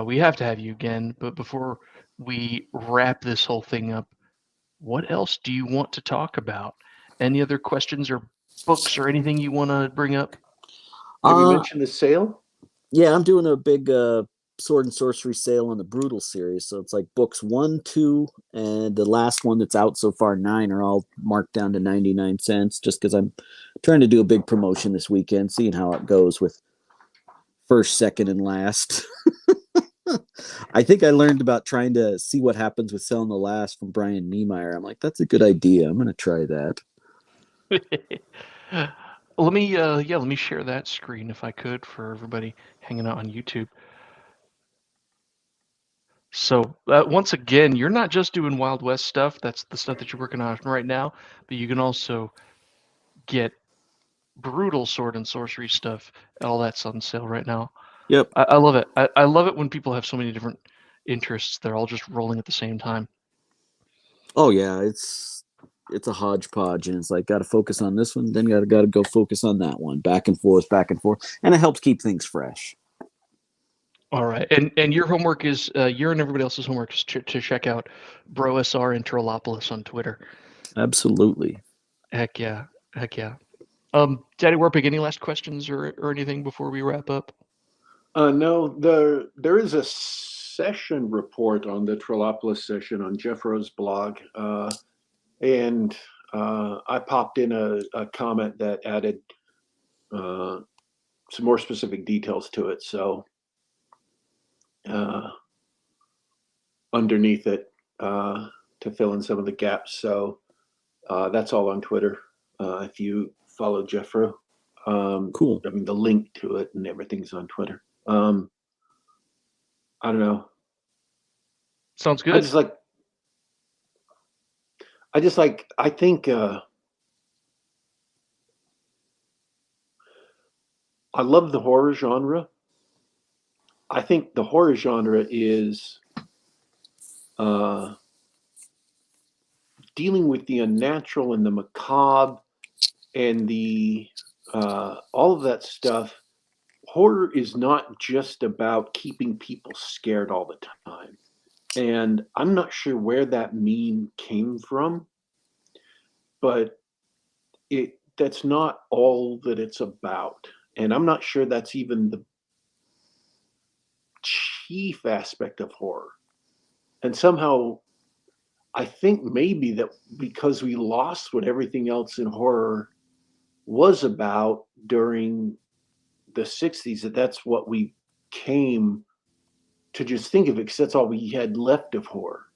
We have to have you again, but before we wrap this whole thing up, what else do you want to talk about? Any other questions or books or anything you want to bring up? Did we mention the sale? Yeah, I'm doing a big sword and sorcery sale on the Brutal series. So it's like books 1, 2, and the last one that's out so far, 9, are all marked down to 99 cents, just because I'm trying to do a big promotion this weekend, seeing how it goes with first, second, and last. I think I learned about trying to see what happens with selling the last from Brian Niemeyer. I'm like, that's a good idea. I'm going to try that. Let me share that screen if I could for everybody hanging out on YouTube. So once again, you're not just doing Wild West stuff. That's the stuff that you're working on right now, but you can also get brutal sword and sorcery stuff. All that's on sale right now. Yep. I love it. I love it when people have so many different interests. They're all just rolling at the same time. Oh yeah, it's a hodgepodge, and it's like, got to focus on this one, then got to go focus on that one, back and forth, and it helps keep things fresh. All right, and your homework is your and everybody else's homework is to check out BroSR and Trollopolis on Twitter. Absolutely. Heck yeah. Daddy Warpig, any last questions or anything before we wrap up? No, there is a session report on the Trollopolis session on Jeff Rowe's blog, and I popped in a comment that added some more specific details to it. So underneath it to fill in some of the gaps. So that's all on Twitter. If you follow Jeff Rowe, Cool. I mean, the link to it and everything's on Twitter. I don't know. Sounds I good. I think I love the horror genre. I think the horror genre is dealing with the unnatural and the macabre and the all of that stuff. Horror is not just about keeping people scared all the time. And I'm not sure where that meme came from, but that's not all that it's about. And I'm not sure that's even the chief aspect of horror. And somehow I think maybe that because we lost what everything else in horror was about during the 60s, that's what we came to just think of it, because that's all we had left of horror.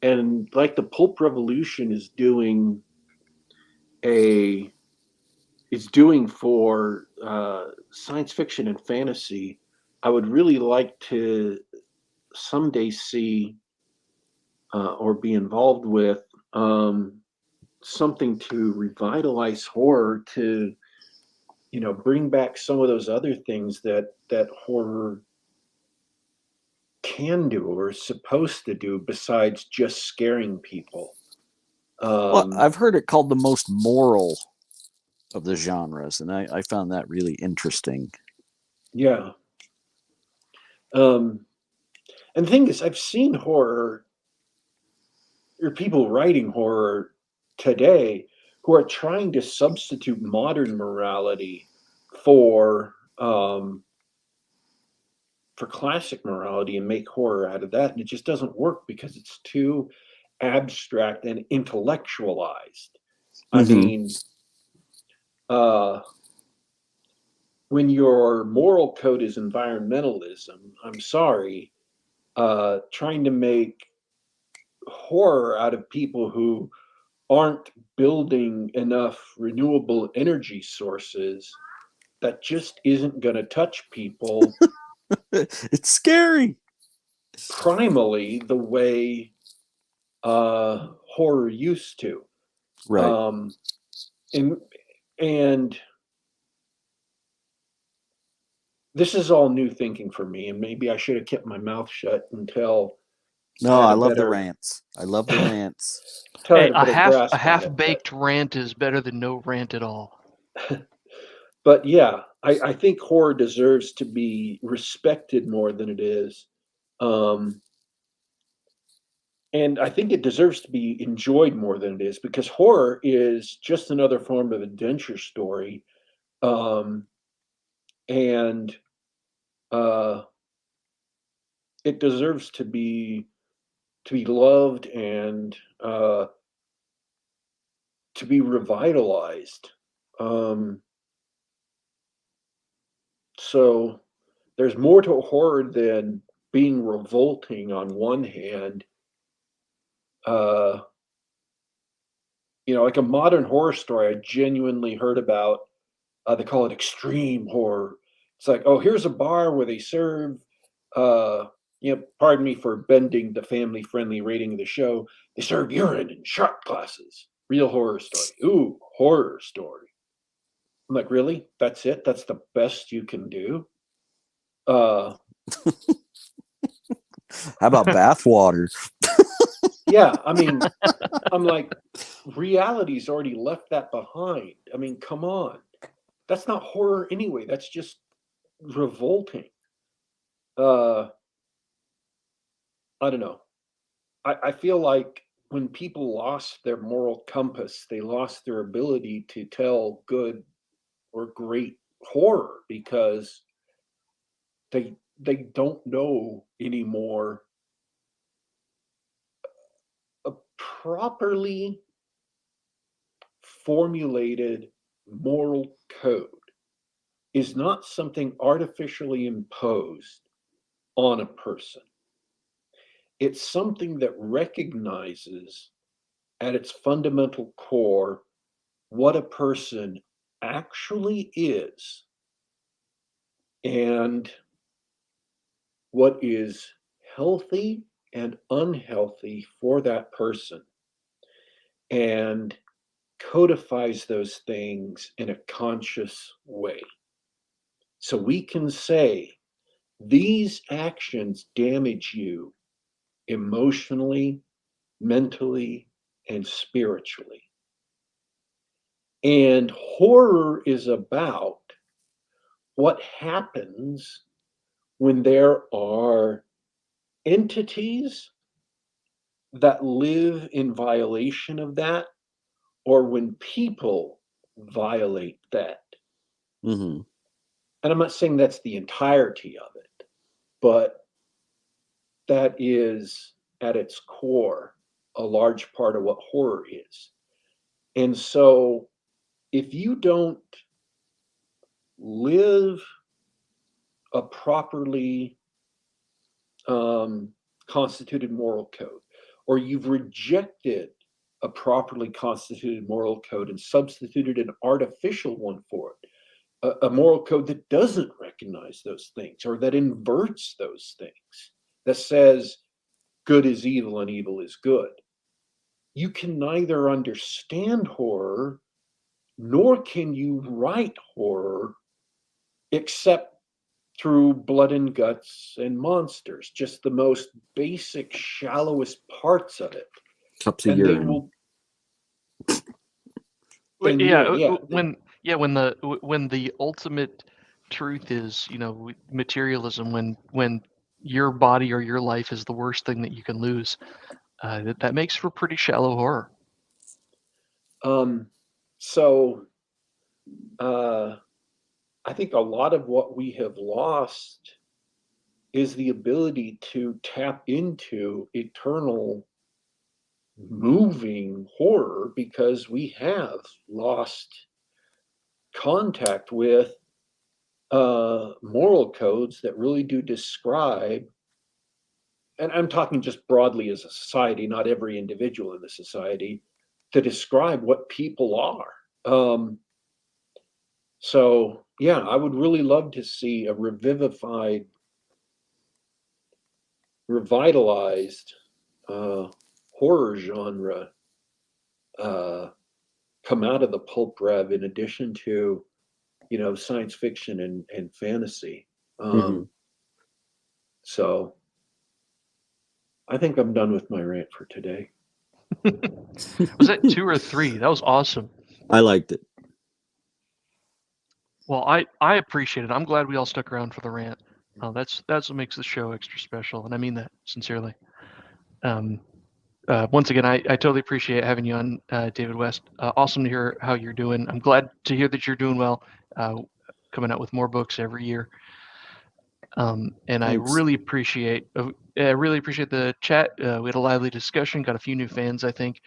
And like the pulp revolution is doing for science fiction and fantasy, I would really like to someday see or be involved with something to revitalize horror, to bring back some of those other things that horror can do or is supposed to do besides just scaring people. Well, I've heard it called the most moral of the genres, and I found that really interesting. Yeah. And the thing is, I've seen horror, or people writing horror today, who are trying to substitute modern morality for classic morality and make horror out of that, and it just doesn't work because it's too abstract and intellectualized. I mean, when your moral code is environmentalism, I'm sorry, trying to make horror out of people who aren't building enough renewable energy sources, that just isn't going to touch people It's scary. primally the way horror used to. Right. And this is all new thinking for me, and maybe I should have kept my mouth shut until No, I love the rants. I love the rants. Hey, a a grasp on it. half-baked rant is better than no rant at all. But yeah, I think horror deserves to be respected more than it is. And I think it deserves to be enjoyed more than it is, because horror is just another form of adventure story. And it deserves to be loved and to be revitalized. So there's more to horror than being revolting on one hand. Like a modern horror story I genuinely heard about, they call it extreme horror. It's like, oh, here's a bar where they serve, pardon me for bending the family-friendly rating of the show, they serve urine in shot glasses. Real horror story. Ooh, horror story. I'm like, really? That's it? That's the best you can do? How about bathwater? Yeah, I mean, I'm like, reality's already left that behind. I mean, come on. That's not horror anyway. That's just revolting. I don't know. I feel like when people lost their moral compass, they lost their ability to tell good or great horror, because they don't know anymore a properly formulated moral code is not something artificially imposed on a person. It's something that recognizes at its fundamental core what a person actually is and what is healthy and unhealthy for that person, and codifies those things in a conscious way. So we can say these actions damage you emotionally, mentally, and spiritually. And horror is about what happens when there are entities that live in violation of that, or when people violate that. Mm-hmm. And I'm not saying that's the entirety of it, but that is at its core a large part of what horror is. And so if you don't live a properly constituted moral code, or you've rejected a properly constituted moral code and substituted an artificial one for it, a moral code that doesn't recognize those things or that inverts those things, that says good is evil and evil is good, you can neither understand horror nor can you write horror except through blood and guts and monsters, just the most basic, shallowest parts of it. Cups of And they urine. will. And yeah, when the ultimate truth is, materialism, when your body or your life is the worst thing that you can lose, that makes for pretty shallow horror. So I think a lot of what we have lost is the ability to tap into eternal moving horror, because we have lost contact with moral codes that really do describe, and I'm talking just broadly as a society, not every individual in the society, to describe what people are. So, yeah, I would really love to see a revivified, revitalized horror genre come out of the pulp rev, in addition to, science fiction and fantasy. Mm-hmm. So I think I'm done with my rant for today. Was that 2 or 3? That was awesome. I liked it. Well, I appreciate it. I'm glad we all stuck around for the rant. That's what makes the show extra special, and I mean that sincerely. Once again, I totally appreciate having you on, David West. Awesome to hear how you're doing. I'm glad to hear that you're doing well, coming out with more books every year. And I Thanks. really appreciate the chat. We had a lively discussion. Got a few new fans, I think,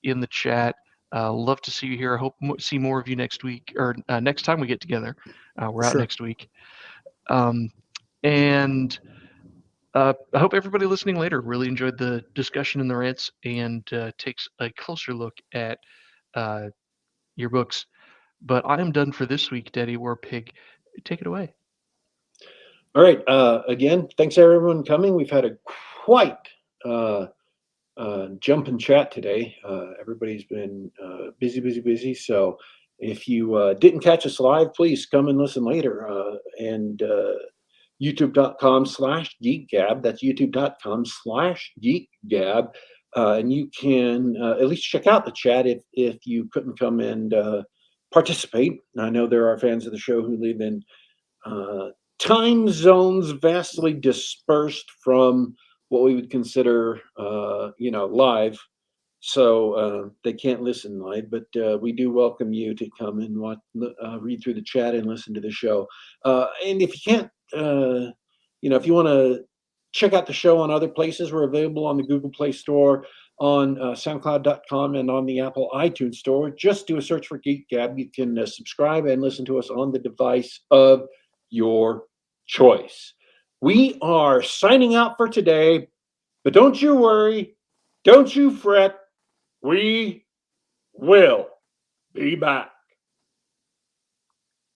in the chat. Love to see you here. I hope see more of you next week, or next time we get together. We're out Sure. next week. And I hope everybody listening later really enjoyed the discussion and the rants, and takes a closer look at your books. But I am done for this week, Daddy War Pig. Take it away. All right. Again, thanks everyone coming. We've had a quite jump in chat today. Everybody's been busy. So if you didn't catch us live, please come and listen later. And youtube.com/Geek Gab. That's youtube.com/Geek Gab. And you can at least check out the chat if you couldn't come and participate. I know there are fans of the show who live in time zones vastly dispersed from what we would consider, live. So they can't listen live, but we do welcome you to come and read through the chat and listen to the show. And if you can't if you want to check out the show on other places, we're available on the Google Play Store, on SoundCloud.com, and on the Apple iTunes Store. Just do a search for Geek Gab. You can subscribe and listen to us on the device of your choice. We are signing out for today, but don't you worry, don't you fret. We will be back.